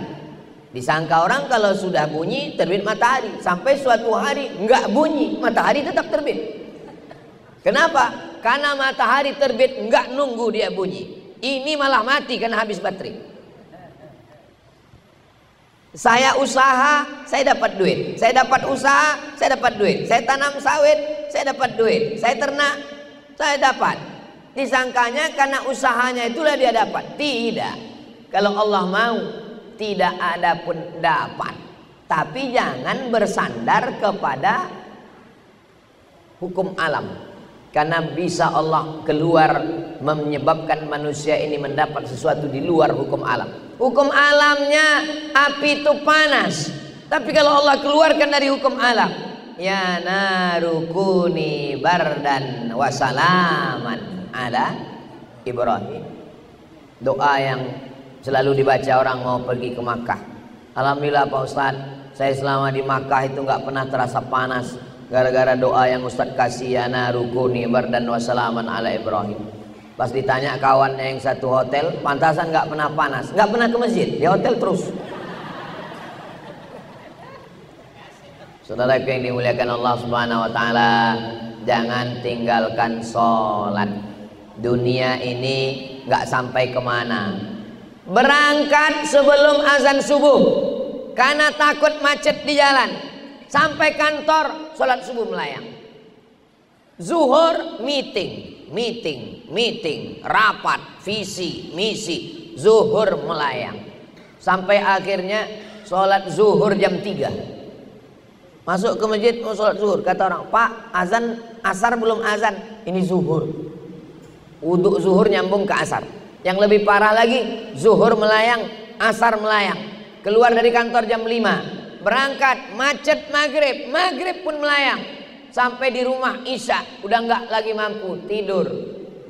Disangka orang kalau sudah bunyi terbit matahari, sampai suatu hari enggak bunyi, matahari tetap terbit. Kenapa? Karena matahari terbit enggak nunggu dia bunyi. Ini malah mati karena habis baterai. Saya usaha, saya dapat duit. Saya dapat usaha, saya dapat duit. Saya tanam sawit, saya dapat duit. Saya ternak, saya dapat. Disangkanya karena usahanya itulah dia dapat. Tidak. Kalau Allah mau, tidak ada pun dapat. Tapi jangan bersandar kepada hukum alam, karena bisa Allah keluar menyebabkan manusia ini mendapat sesuatu di luar hukum alam. Hukum alamnya api itu panas, tapi kalau Allah keluarkan dari hukum alam, ya narukuni bardan wasalaman ala Ibrahim. Doa yang selalu dibaca orang mau pergi ke Makkah. Alhamdulillah Pak Ustadz, saya selama di Makkah itu nggak pernah terasa panas, gara-gara doa yang Ustadz kasih, ya narukuni bardan wasalaman ala Ibrahim. Pas ditanya kawannya yang satu hotel, pantasan nggak pernah panas, nggak pernah ke masjid, di hotel terus. Saudara yang dimuliakan Allah Subhanahu wa taala, jangan tinggalkan sholat. Dunia ini nggak sampai kemana. Berangkat sebelum azan subuh karena takut macet di jalan, sampai kantor sholat subuh melayang. Zuhur meeting, rapat, visi, misi, zuhur melayang. Sampai akhirnya sholat zuhur jam 3. Masuk ke masjid mau sholat zuhur, kata orang, Pak azan asar belum azan, ini zuhur. Wudhu zuhur nyambung ke asar. Yang lebih parah lagi, zuhur melayang, asar melayang. Keluar dari kantor jam 5, berangkat macet maghrib pun melayang. Sampai di rumah isya udah nggak lagi mampu tidur,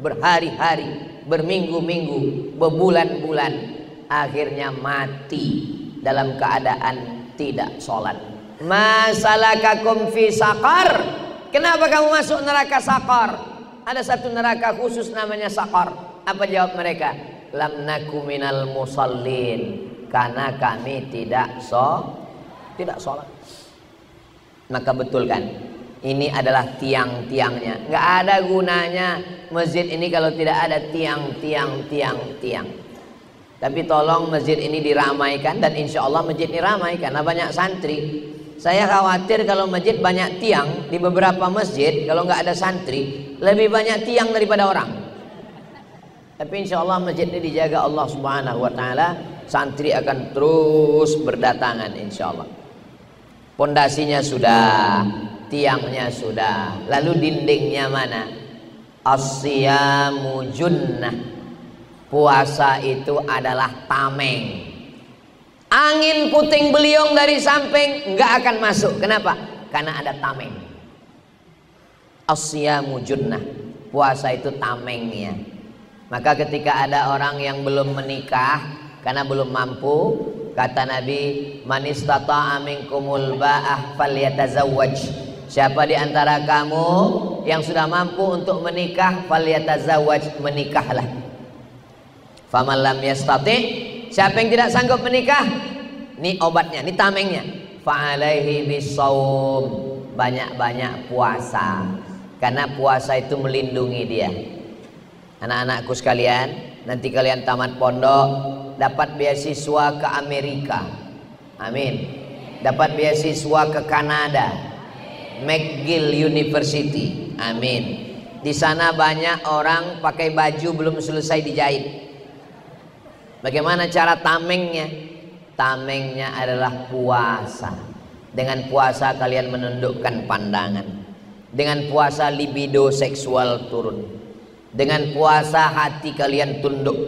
berhari-hari, berminggu-minggu, berbulan-bulan, akhirnya mati dalam keadaan tidak sholat. Masalakakum fi saqar, kenapa kamu masuk neraka saqar? Ada satu neraka khusus namanya saqar. Apa jawab mereka? Lam naku minal musallin, karena kami tidak sholat. Maka betulkan, ini adalah tiang-tiangnya. Nggak ada gunanya masjid ini kalau tidak ada tiang. Tapi tolong masjid ini diramaikan, dan insya Allah masjid ini ramai karena banyak santri. Saya khawatir kalau masjid banyak tiang, di beberapa masjid kalau nggak ada santri lebih banyak tiang daripada orang. Tapi insya Allah masjid ini dijaga Allah Subhanahu wa taala, santri akan terus berdatangan insya Allah. Pondasinya sudah, tiangnya sudah, lalu dindingnya mana? As-siyamu junnah. Puasa itu adalah tameng. Angin puting beliung dari samping nggak akan masuk. Kenapa? Karena ada tameng. As-siyamu junnah. Puasa itu tamengnya. Maka ketika ada orang yang belum menikah karena belum mampu, kata Nabi, man istata'a minkumul ba'ah falyatazawwaj. Siapa di antara kamu yang sudah mampu untuk menikah, falyatazawwaj, menikahlah. Faman lam yastati', siapa yang tidak sanggup menikah, ini obatnya, ini tamengnya, fa'alaihi bisawm, banyak-banyak puasa, karena puasa itu melindungi dia. Anak-anakku sekalian, nanti kalian tamat pondok dapat beasiswa ke Amerika, amin. Dapat beasiswa ke Kanada, McGill University, amin. Di sana banyak orang pakai baju belum selesai dijahit. Bagaimana cara tamengnya? Tamengnya adalah puasa. Dengan puasa kalian menundukkan pandangan. Dengan puasa libido seksual turun. Dengan puasa hati kalian tunduk.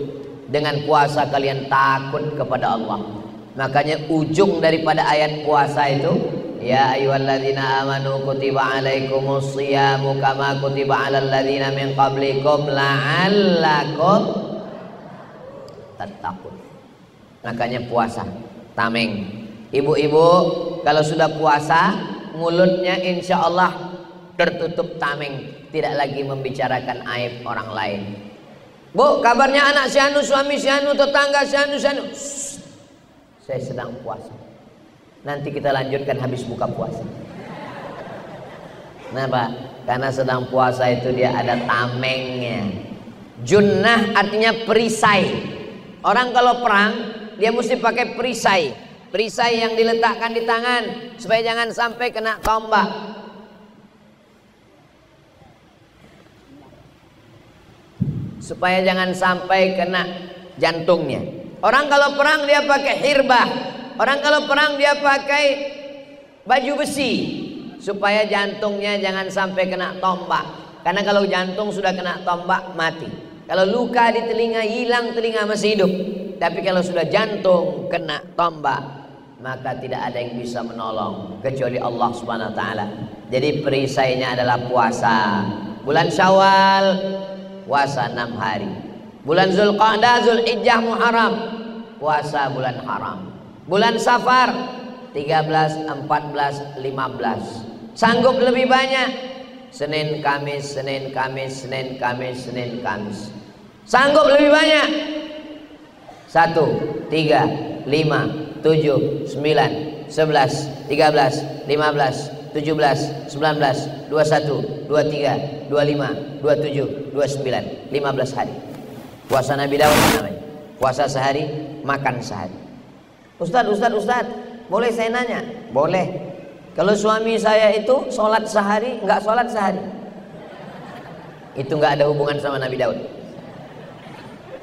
Dengan puasa kalian takut kepada Allah. Makanya ujung daripada ayat puasa itu, ya ayyuhalladzina amanu kutiba alaikumus shiyamu kama kutiba alal ladzina min qablikum la'allakum tattaqun. Makanya puasa tameng. Ibu-ibu kalau sudah puasa, mulutnya insya Allah tertutup tameng, tidak lagi membicarakan aib orang lain. Bu, kabarnya anak si anu, suami si anu, tetangga si anu, si anu. Saya sedang puasa. Nanti kita lanjutkan habis buka puasa. Kenapa? Karena sedang puasa itu dia ada tamengnya. Junnah artinya perisai. Orang kalau perang dia mesti pakai perisai. Perisai yang diletakkan di tangan supaya jangan sampai kena tombak. Supaya jangan sampai kena jantungnya. Orang kalau perang dia pakai hirbah. Orang kalau perang dia pakai baju besi supaya jantungnya jangan sampai kena tombak. Karena kalau jantung sudah kena tombak mati. Kalau luka di telinga hilang, telinga masih hidup. Tapi kalau sudah jantung kena tombak, maka tidak ada yang bisa menolong kecuali Allah Subhanahu wa taala. Jadi perisainya adalah puasa. Bulan Syawal puasa 6 hari. Bulan Zulqa'dah, Zulhijjah, Muharram puasa bulan haram. Bulan Safar 13, 14, 15. Sanggup lebih banyak Senin, Kamis, Senin, Kamis, Senin, Kamis, Senin, Kamis. Sanggup lebih banyak 1, 3, 5, 7, 9, 11, 13, 15, 17, 19, 21, 23, 25, 27, 29, 15 hari. Puasa Nabi Daud namanya. Puasa sehari, makan sehari. Ustaz, boleh saya nanya? Boleh. Kalau suami saya itu sholat sehari, nggak sholat sehari, itu nggak ada hubungan sama Nabi Daud.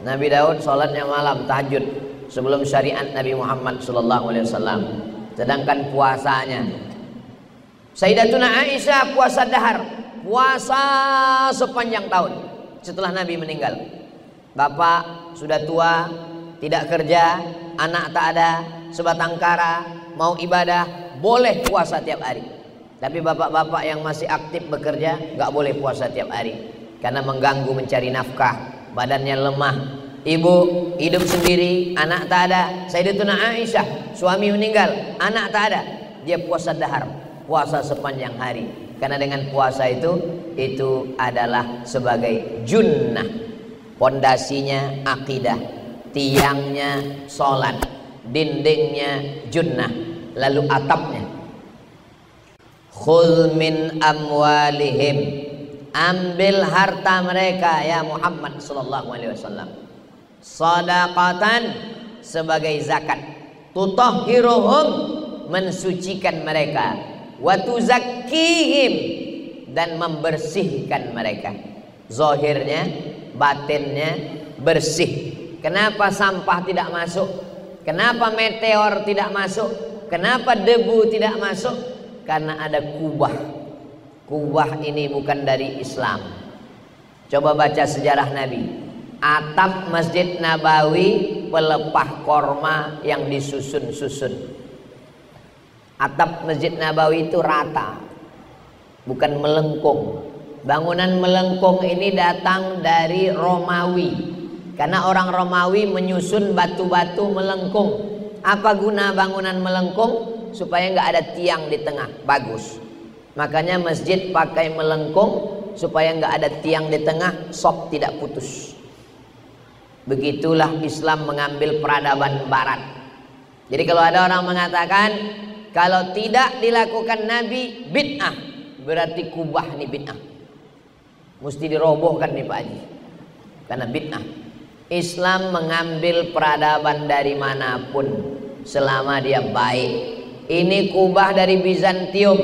Nabi Daud sholatnya malam, tahajud, sebelum syariat Nabi Muhammad SAW. Sedangkan puasanya Sayyidatuna Aisyah puasa dahar, puasa sepanjang tahun setelah Nabi meninggal. Bapak sudah tua, tidak kerja, anak tak ada, sebatang kara, mau ibadah, boleh puasa tiap hari. Tapi bapak-bapak yang masih aktif bekerja nggak boleh puasa tiap hari karena mengganggu mencari nafkah, badannya lemah. Ibu hidup sendiri, anak tak ada. Sayyidatuna Aisyah, suami meninggal, anak tak ada, dia puasa dahar, puasa sepanjang hari. Karena dengan puasa itu adalah sebagai junnah. Pondasinya akidah, tiangnya sholat, dindingnya junnah, lalu atapnya khudh min amwalihim, ambil harta mereka ya Muhammad sallallahu alaihi wasallam, shadaqatan, sebagai zakat, tutahhiruhum, mensucikan mereka, wa tuzakkihim, dan membersihkan mereka. Zahirnya, batinnya bersih. Kenapa sampah tidak masuk? Kenapa meteor tidak masuk? Kenapa debu tidak masuk? Karena ada kubah. Kubah ini bukan dari Islam. Coba baca sejarah Nabi. Atap Masjid Nabawi pelepah korma yang disusun-susun. Atap Masjid Nabawi itu rata, bukan melengkung. Bangunan melengkung ini datang dari Romawi, karena orang Romawi menyusun batu-batu melengkung. Apa guna bangunan melengkung? Supaya nggak ada tiang di tengah, bagus. Makanya masjid pakai melengkung supaya nggak ada tiang di tengah, sop tidak putus. Begitulah Islam mengambil peradaban Barat. Jadi kalau ada orang mengatakan kalau tidak dilakukan Nabi bid'ah, berarti kubah ini bid'ah, mesti dirobohkan nih Pak Haji, karena bid'ah. Islam mengambil peradaban dari manapun selama dia baik. Ini kubah dari Bizantium.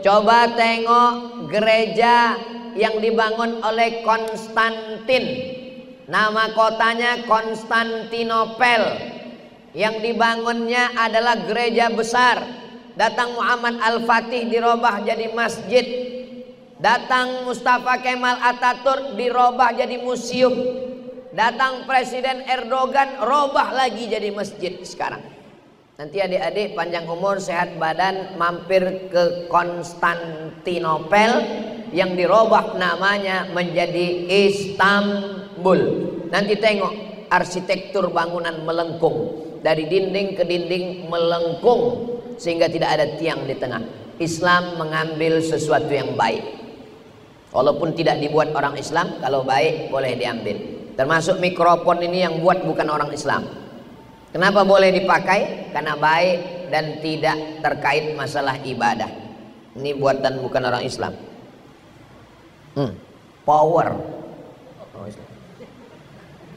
Coba tengok gereja yang dibangun oleh Konstantin, nama kotanya Konstantinopel. Yang dibangunnya adalah gereja besar. Datang Muhammad Al-Fatih dirubah jadi masjid. Datang Mustafa Kemal Atatürk dirubah jadi museum. Datang Presiden Erdogan robah lagi jadi masjid sekarang. Nanti adik-adik panjang umur sehat badan mampir ke Konstantinopel yang dirubah namanya menjadi Istanbul. Nanti tengok arsitektur bangunan melengkung, dari dinding ke dinding melengkung sehingga tidak ada tiang di tengah. Islam mengambil sesuatu yang baik, walaupun tidak dibuat orang Islam. Kalau baik boleh diambil. Termasuk mikrofon ini yang buat bukan orang Islam. Kenapa boleh dipakai? Karena baik dan tidak terkait masalah ibadah. Ini buatan bukan orang Islam. Power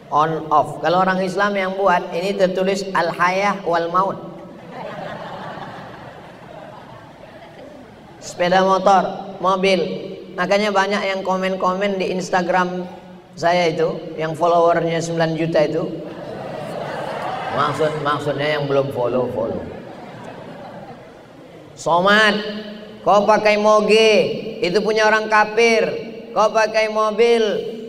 on off. Kalau orang Islam yang buat ini tertulis al-hayah wal maut. Sepeda motor, mobil. Makanya banyak yang komen-komen di Instagram saya itu, yang followernya 9 juta itu. Maksudnya yang belum follow. Somat, kau pakai moge, itu punya orang kafir. Kau pakai mobil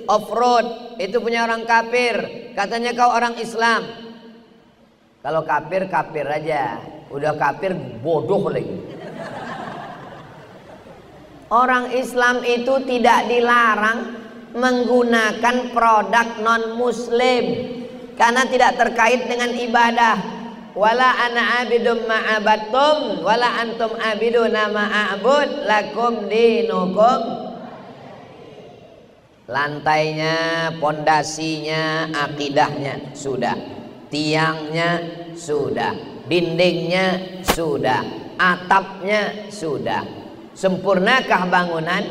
off-road, itu punya orang kafir. Katanya kau orang Islam. Kalau kafir, kafir aja. Udah kafir, bodoh lagi. Orang Islam itu tidak dilarang menggunakan produk non-muslim karena tidak terkait dengan ibadah. Wala ana abidum ma'abattum wala antum abiduna ma'abud lakum dinukum. Lantainya, pondasinya, akidahnya sudah, tiangnya sudah, dindingnya sudah, atapnya sudah. Sempurnakah bangunan?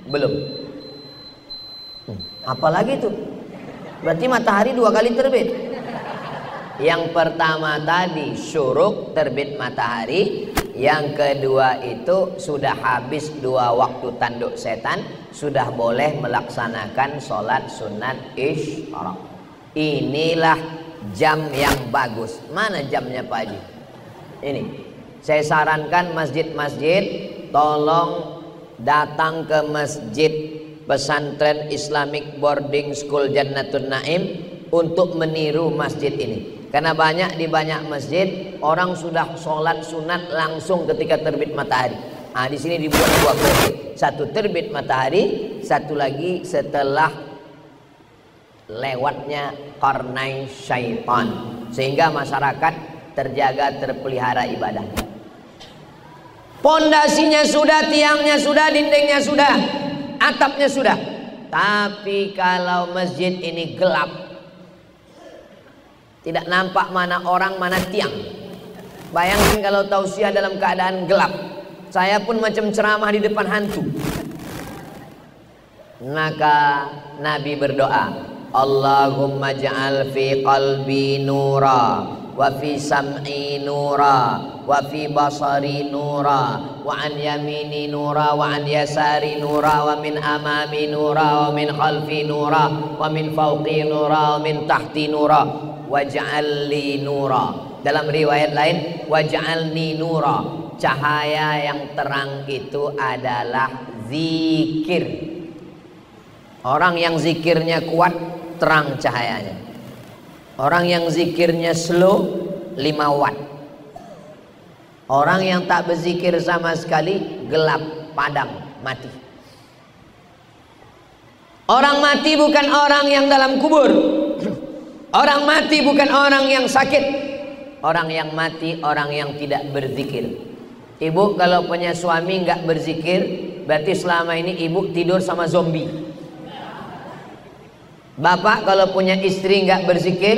Belum. Apalagi itu? Berarti matahari 2 kali terbit. Yang pertama tadi syuruk, terbit matahari. Yang kedua itu sudah habis 2 waktu tanduk setan, sudah boleh melaksanakan sholat sunat isyraq. Inilah jam yang bagus. Mana jamnya Pak Haji? Ini. Saya sarankan masjid-masjid tolong datang ke masjid pesantren Islamic Boarding School Jannatun Naim untuk meniru masjid ini. Karena di banyak masjid orang sudah sholat sunat langsung ketika terbit matahari. Nah, di sini dibuat 2 kode. Satu terbit matahari, satu lagi setelah lewatnya qarnai syaitan, sehingga masyarakat terjaga, terpelihara ibadahnya. Pondasinya sudah, tiangnya sudah, dindingnya sudah, atapnya sudah. Tapi kalau masjid ini gelap, tidak nampak mana orang, mana tiang. Bayangkan kalau tausiah dalam keadaan gelap. Saya pun macam ceramah di depan hantu. Maka Nabi berdoa, Allahumma ja'al fi qalbi nura wa fi sam'i nura wa fi basari nura wa an yamini nura wa an yasari nura wa min amami nura wa min khalfi nura wa min fawqi nura wa min tahti nura waj'al li nura. Dalam riwayat lain waj'alni nura. Cahaya yang terang itu adalah zikir. Orang yang zikirnya kuat, terang cahayanya. Orang yang zikirnya slow, 5 watt. Orang yang tak berzikir sama sekali, gelap, padam, mati. Orang mati bukan orang yang dalam kubur. Orang mati bukan orang yang sakit. Orang yang mati, orang yang tidak berzikir. Ibu kalau punya suami nggak berzikir, berarti selama ini ibu tidur sama zombie. Bapak kalau punya istri nggak berzikir,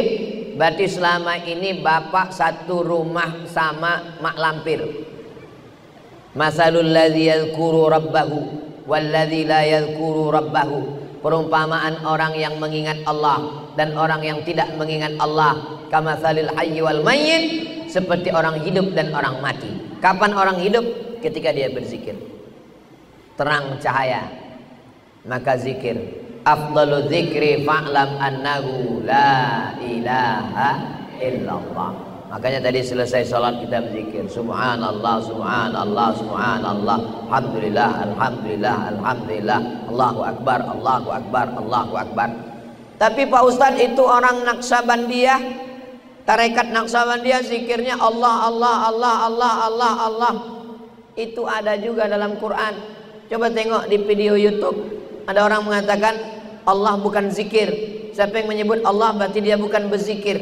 berarti selama ini bapak satu rumah sama mak lampir. Masalul ladzi yadhkuru rabbahu walladzi la yadhkuru rabbahu. Perumpamaan orang yang mengingat Allah dan orang yang tidak mengingat Allah. Kamatsalil hayyi wal mayyit, seperti orang hidup dan orang mati. Kapan orang hidup? Ketika dia berzikir. Terang cahaya, maka zikir. Afdalu dzikri fa'lam annahu la ilaha illallah. Makanya tadi selesai sholat kita berzikir, subhanallah, subhanallah, subhanallah, alhamdulillah, alhamdulillah, alhamdulillah, Allahu akbar, Allahu akbar, Allahu akbar. Tapi Pak Ustadz, itu orang Naksabandiyah, tarekat Naksabandiyah, zikirnya Allah, Allah, Allah, Allah, Allah, Allah. Itu ada juga dalam Quran. Coba tengok di video YouTube. Ada orang mengatakan Allah bukan zikir. Siapa yang menyebut Allah berarti dia bukan berzikir.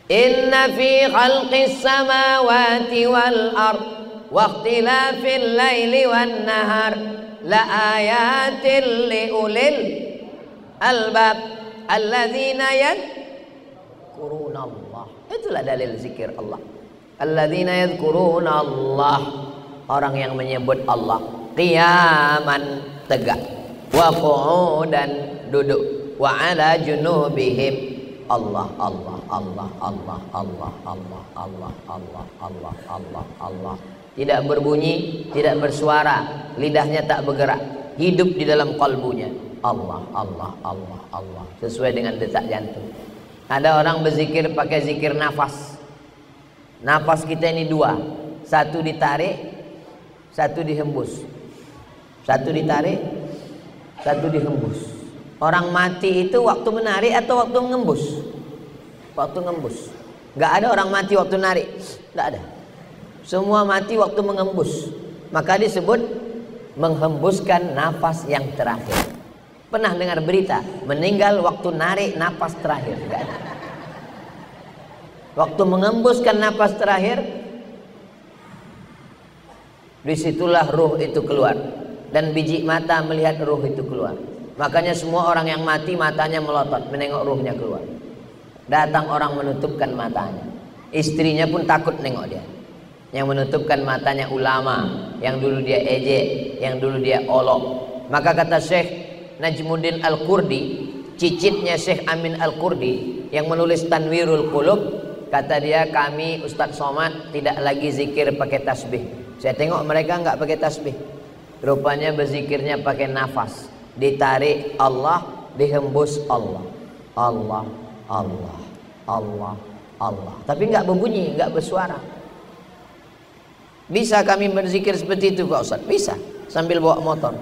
Inna fi khalqis samawati wal ard wa ikhtilafil laili wan nahar la ayatin li ulil albab alladzina yadhkuruna Allah. Itulah dalil zikir Allah. Alladzina yadhkuruna Allah. Orang yang menyebut Allah qiyaman, tegak, wa qu'udan, duduk, wa ala junubihim. Allah, Allah, Allah, Allah, Allah, Allah, Allah, Allah, Allah, Allah, Allah. Tidak berbunyi, tidak bersuara, lidahnya tak bergerak, hidup di dalam kalbunya. Allah, Allah, Allah, Allah, sesuai dengan detak jantung. Ada orang berzikir pakai zikir nafas. Nafas kita ini dua, satu ditarik, satu dihembus. Satu ditarik, satu dihembus. Orang mati itu waktu menarik atau waktu mengembus? Waktu ngembus. Nggak ada orang mati waktu narik, nggak ada. Semua mati waktu mengembus. Maka disebut menghembuskan nafas yang terakhir. Pernah dengar berita meninggal waktu narik nafas terakhir? Nggak ada. Waktu mengembuskan nafas terakhir, disitulah ruh itu keluar, dan biji mata melihat ruh itu keluar. Makanya semua orang yang mati matanya melotot menengok ruhnya keluar. Datang orang menutupkan matanya, istrinya pun takut nengok dia. Yang menutupkan matanya ulama, yang dulu dia ejek, yang dulu dia olok. Maka kata Syekh Najmuddin Al-Qurdi, cicitnya Syekh Amin Al-Qurdi yang menulis Tanwirul Qulub, kata dia, kami Ustadz Somad tidak lagi zikir pakai tasbih. Saya tengok mereka nggak pakai tasbih, rupanya berzikirnya pakai nafas. Ditarik Allah, dihembus Allah, Allah, Allah, Allah, Allah. Tapi nggak berbunyi, nggak bersuara. Bisa kami berzikir seperti itu Pak Ustadz? Bisa, sambil bawa motor.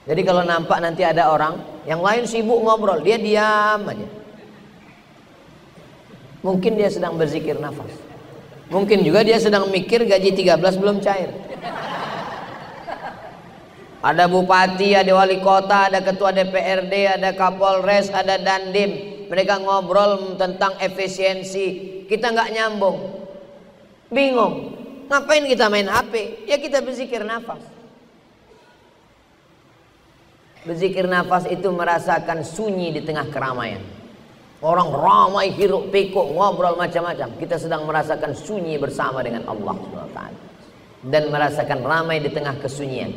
Jadi kalau nampak nanti ada orang yang lain sibuk ngobrol, dia diam aja. Mungkin dia sedang berzikir nafas. Mungkin juga dia sedang mikir gaji 13 belum cair. Ada bupati, ada wali kota, ada ketua DPRD, ada Kapolres, ada Dandim. Mereka ngobrol tentang efisiensi. Kita nggak nyambung, bingung. Ngapain kita main HP? Ya kita berzikir nafas. Berzikir nafas itu merasakan sunyi di tengah keramaian. Orang ramai hiruk pikuk ngobrol macam-macam. Kita sedang merasakan sunyi bersama dengan Allah SWT. Dan merasakan ramai di tengah kesunyian.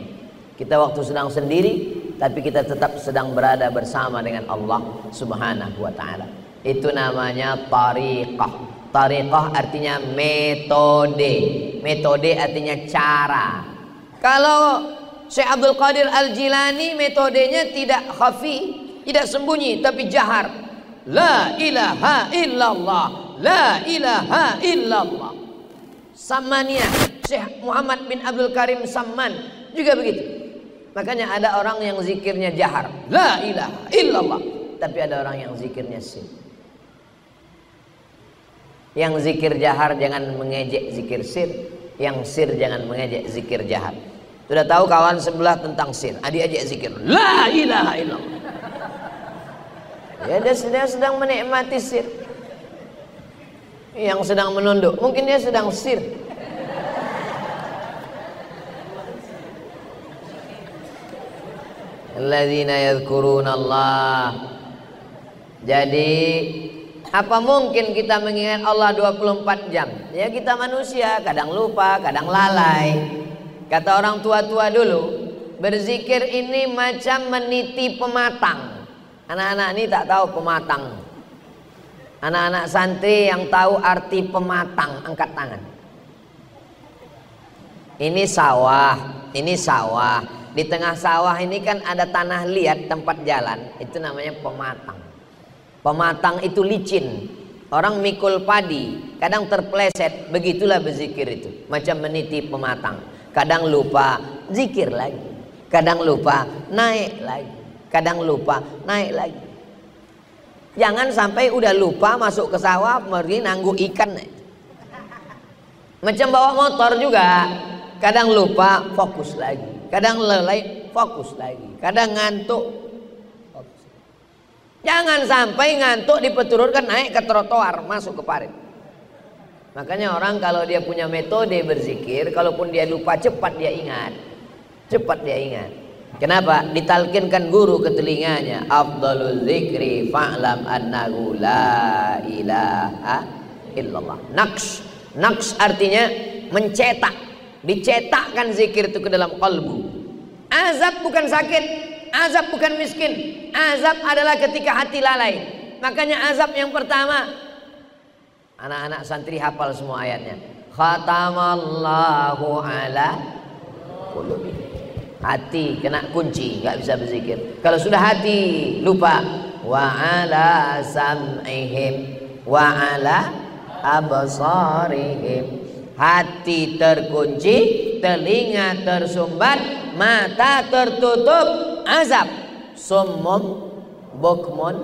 Kita waktu sedang sendiri, tapi kita tetap sedang berada bersama dengan Allah Subhanahu wa Ta'ala. Itu namanya tariqah. Tariqah artinya metode. Metode artinya cara. Kalau Syekh Abdul Qadir Al-Jilani metodenya tidak khafi, tidak sembunyi, tapi jahar. La ilaha illallah, la ilaha illallah. Samaniyah, Syekh Muhammad bin Abdul Karim Samman juga begitu. Makanya ada orang yang zikirnya jahar, la ilaha illallah, tapi ada orang yang zikirnya sir. Yang zikir jahar jangan mengejek zikir sir, yang sir jangan mengejek zikir jahar. Sudah tahu kawan sebelah tentang sir, adik-adik zikir la ilaha illallah. Ya dia sedang menikmati sir. Yang sedang menunduk, mungkin dia sedang sir. Alladzina yadhkuruna Allah. Jadi apa mungkin kita mengingat Allah 24 jam? Ya kita manusia, kadang lupa, kadang lalai. Kata orang tua-tua dulu, berzikir ini macam meniti pematang. Anak-anak ini tak tahu pematang. Anak-anak santri yang tahu arti pematang, angkat tangan. Ini sawah, ini sawah. Di tengah sawah ini kan ada tanah liat tempat jalan, itu namanya pematang. Pematang itu licin. Orang mikul padi, kadang terpleset, begitulah berzikir itu. Macam meniti pematang. Kadang lupa, zikir lagi. Kadang lupa, naik lagi. Kadang lupa, naik lagi. Jangan sampai udah lupa masuk ke sawah, pergi nanggu ikan. Macam bawa motor juga. Kadang lupa, fokus lagi. Kadang lelai, fokus lagi. Kadang ngantuk, fokus. Jangan sampai ngantuk dipeturunkan naik ke trotoar, masuk ke parit. Makanya orang kalau dia punya metode berzikir, kalaupun dia lupa cepat dia ingat. Cepat dia ingat. Kenapa? Ditalkinkan guru ke telinganya, afdalul zikri fa'lam annahu la ilaha illallah. Naqsh. Naqsh artinya mencetak. Dicetakkan zikir itu ke dalam kalbu. Azab bukan sakit, azab bukan miskin. Azab adalah ketika hati lalai. Makanya azab yang pertama, anak-anak santri hafal semua ayatnya. Khatamallahu ala qulubi. hati kena kunci, nggak bisa berzikir. Kalau sudah hati lupa, wa ala sam'ihim wa ala absarihim, hati terkunci, telinga tersumbat, mata tertutup, azab. Summum bukmun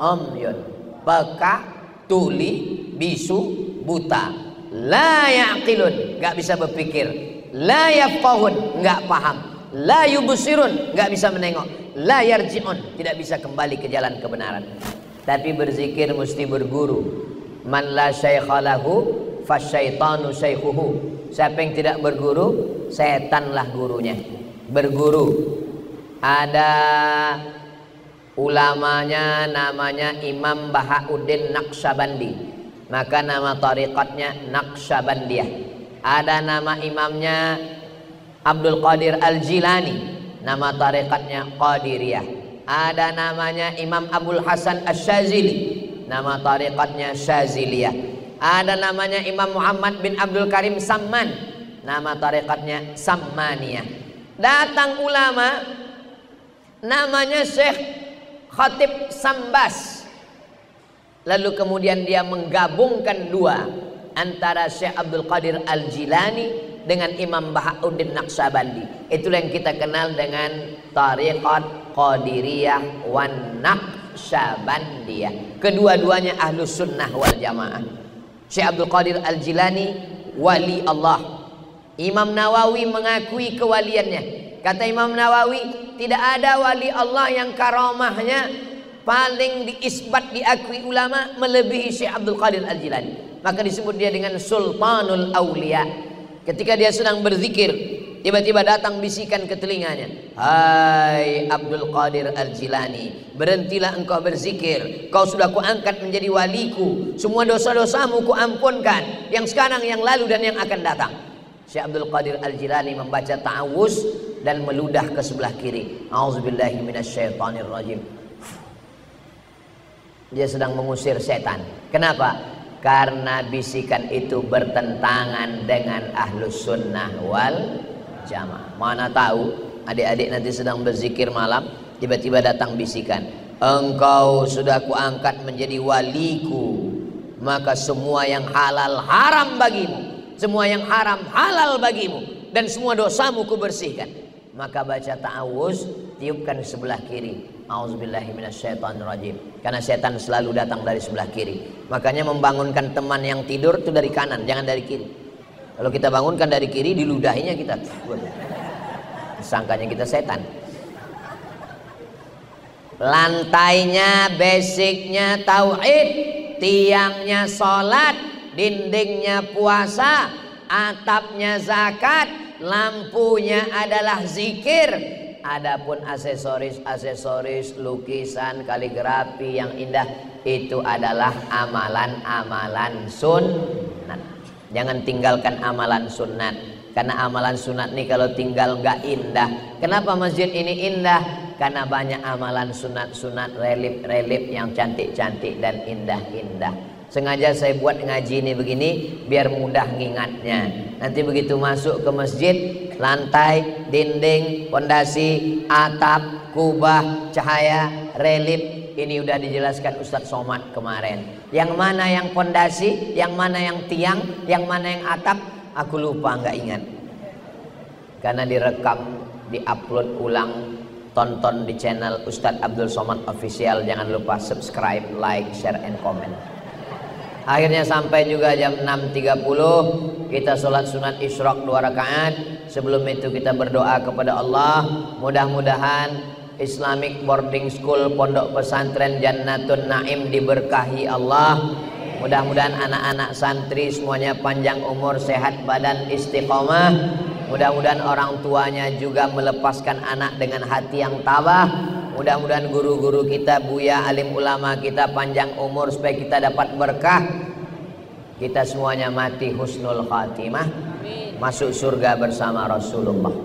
umyun, peka, tuli, bisu, buta. La yaqilun, nggak bisa berpikir. La yafqahun, nggak paham. La yubsirun, nggak bisa menengok. La yarji'un, tidak bisa kembali ke jalan kebenaran. Tapi berzikir mesti berguru. Man la syaikha lahu fasyaitanu syaikhuhu. Siapa yang tidak berguru, setanlah gurunya. Berguru. Ada ulamanya namanya Imam Bahauddin Naqsyabandi, maka nama tariqatnya Naqsyabandiyah. Ada nama imamnya Abdul Qadir Al-Jilani, nama tariqatnya Qadiriyah. Ada namanya Imam Abul Hasan Asy-Syazili, nama tariqatnya Syaziliyah. Ada namanya Imam Muhammad bin Abdul Karim Samman, nama tariqatnya Sammaniyah. Datang ulama namanya Syekh Khatib Sambas, lalu kemudian dia menggabungkan dua, antara Syekh Abdul Qadir Al-Jilani dengan Imam Bahauddin Naqsyabandi. Itulah yang kita kenal dengan tariqat Qadiriyah wan Naqsyabandiyah. Kedua-duanya ahlus sunnah wal jamaah. Syekh Abdul Qadir Al-Jilani wali Allah. Imam Nawawi mengakui kewaliannya. Kata Imam Nawawi, tidak ada wali Allah yang karamahnya paling diisbat, diakui ulama melebihi Syekh Abdul Qadir Al-Jilani. Maka disebut dia dengan Sultanul Aulia. Ketika dia sedang berzikir, tiba-tiba datang bisikan ke telinganya, hai Abdul Qadir Al-Jilani, berhentilah engkau berzikir, kau sudah kuangkat menjadi waliku, semua dosa-dosamu kuampunkan, yang sekarang, yang lalu, dan yang akan datang. Syekh Abdul Qadir Al-Jilani membaca ta'awuz dan meludah ke sebelah kiri. A'udzubillahi minasyaitonirrajim. Dia sedang mengusir setan. Kenapa? Karena bisikan itu bertentangan dengan ahlus sunnah wal jamaah. Mana tahu adik-adik nanti sedang berzikir malam, tiba-tiba datang bisikan, engkau sudah kuangkat menjadi waliku, maka semua yang halal haram bagimu, semua yang haram halal bagimu, dan semua dosamu kubersihkan. Maka baca ta'awuz, tiupkan ke sebelah kiri, auzubillahi minasyaitonirrajim, karena setan selalu datang dari sebelah kiri. Makanya membangunkan teman yang tidur itu dari kanan, jangan dari kiri. Kalau kita bangunkan dari kiri, diludahinya kita, sangkanya kita setan. Lantainya, basicnya tauhid, tiangnya sholat, dindingnya puasa, atapnya zakat, lampunya adalah zikir. Adapun aksesoris, lukisan, kaligrafi yang indah, itu adalah amalan-amalan sunnat. Jangan tinggalkan amalan sunnat, karena amalan sunat nih kalau tinggal nggak indah. Kenapa masjid ini indah? Karena banyak amalan sunat-sunat, relip-relip yang cantik-cantik dan indah-indah. Sengaja saya buat ngaji ini begini biar mudah ngingatnya. Nanti begitu masuk ke masjid, lantai, dinding, pondasi, atap, kubah, cahaya, relip, ini udah dijelaskan Ustadz Somad kemarin. Yang mana yang pondasi, yang mana yang tiang, yang mana yang atap, aku lupa, nggak ingat. Karena direkam, diupload ulang. Tonton di channel Ustadz Abdul Somad Official. Jangan lupa subscribe, like, share, and comment. Akhirnya sampai juga jam 6.30, kita sholat sunat isyraq 2 rakaat. Sebelum itu kita berdoa kepada Allah, mudah-mudahan Islamic Boarding School Pondok Pesantren Jannatun Naim diberkahi Allah. Mudah-mudahan anak-anak santri semuanya panjang umur, sehat badan, istiqomah. Mudah-mudahan orang tuanya juga melepaskan anak dengan hati yang tabah. Mudah-mudahan guru-guru kita, buya, alim ulama kita panjang umur supaya kita dapat berkah. Kita semuanya mati husnul khatimah, masuk surga bersama Rasulullah.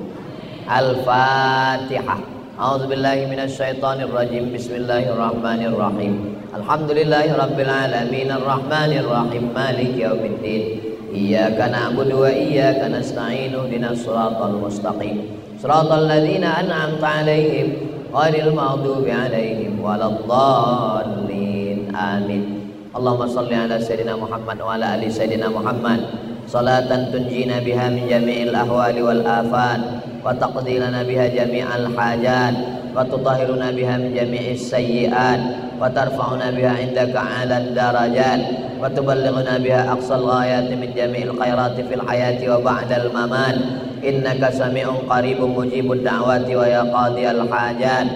Al-Fatihah. A'udzubillahi minasyaitonirrajim. Bismillahirrahmanirrahim. Alhamdulillahirabbil alamin arrahmanir rahim maliki yaumiddin. Iyyaka na'budu wa iyyaka nasta'in ihdinas siratal mustaqim. Shiratal ladzina an'amta 'alaihim ghairil maghdubi 'alaihim waladdallin. Amin. Allahumma shalli ala sayyidina Muhammad wa ala ali sayyidina Muhammad salatan tunjina biha min jami'il ahwali wal afat wa taqdi lana biha jami'al hajat wa tutahhiruna biha min jami'is sayyi'at wa tarfa'una biha indaka 'alad darajat wa tuballighuna biha aqsal ghayati min jami'il khairati fil hayati wa ba'dal mamat innaka sami'un qaribun mujibud da'wati wa ya qadiyal hajat.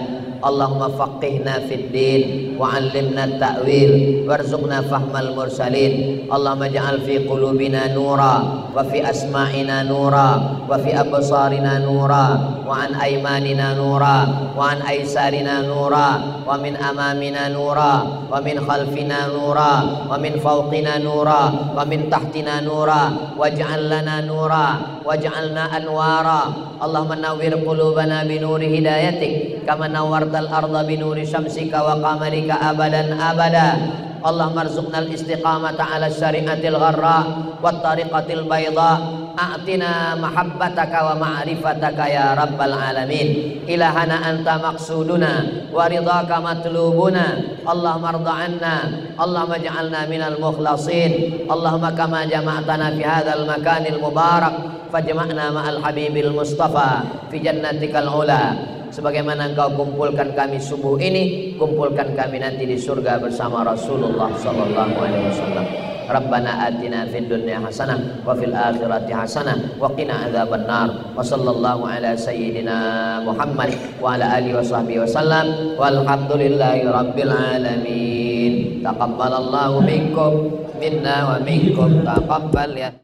Allahumma faqihna fid din wa 'allimna at-ta'wil warzuqna fahmal mursalin. Allahumma ja'al fi qulubina nura wa fi asma'ina nura wa fi absarina nura wa an aymanina nura wa an aysarina nura wa min amamina nura wa min khalfina nura wa min fawqina nura wa min tahtina nura waj'al lana nura waj'alna anwara. Allahumma nawwir qulubana bi nuri hidayatik kama nawwartal arda bi nuri syamsika wa qamarika abadan abada. Allahumma arzuqnal istiqamata ala syariatil gharra wat tariqatil bayda. A'tina mahabbataka wa ma'rifataka ya rabbal alamin. Ilahana anta maqsuduna wa ridhaka matlubuna. Allahumma arda anna, Allahumma ja'alna minal mukhlasin. Allahumma kama jama'tana fi hadzal makanil mubarak fajma'na ma'al habibil mustafa fi jannatikal ula. Sebagaimana engkau kumpulkan kami subuh ini, kumpulkan kami nanti di surga bersama Rasulullah sallallahu alaihi wasallam. Rabbana atina fid dunya hasanah wa fil akhirati hasanah wa qina adzabannar. Wa sallallahu ala sayyidina Muhammad wa ala alihi washabbihi wasallam. Walhamdulillahi rabbil alamin. Taqabbalallahu minkum minna wa minkum taqabbal ya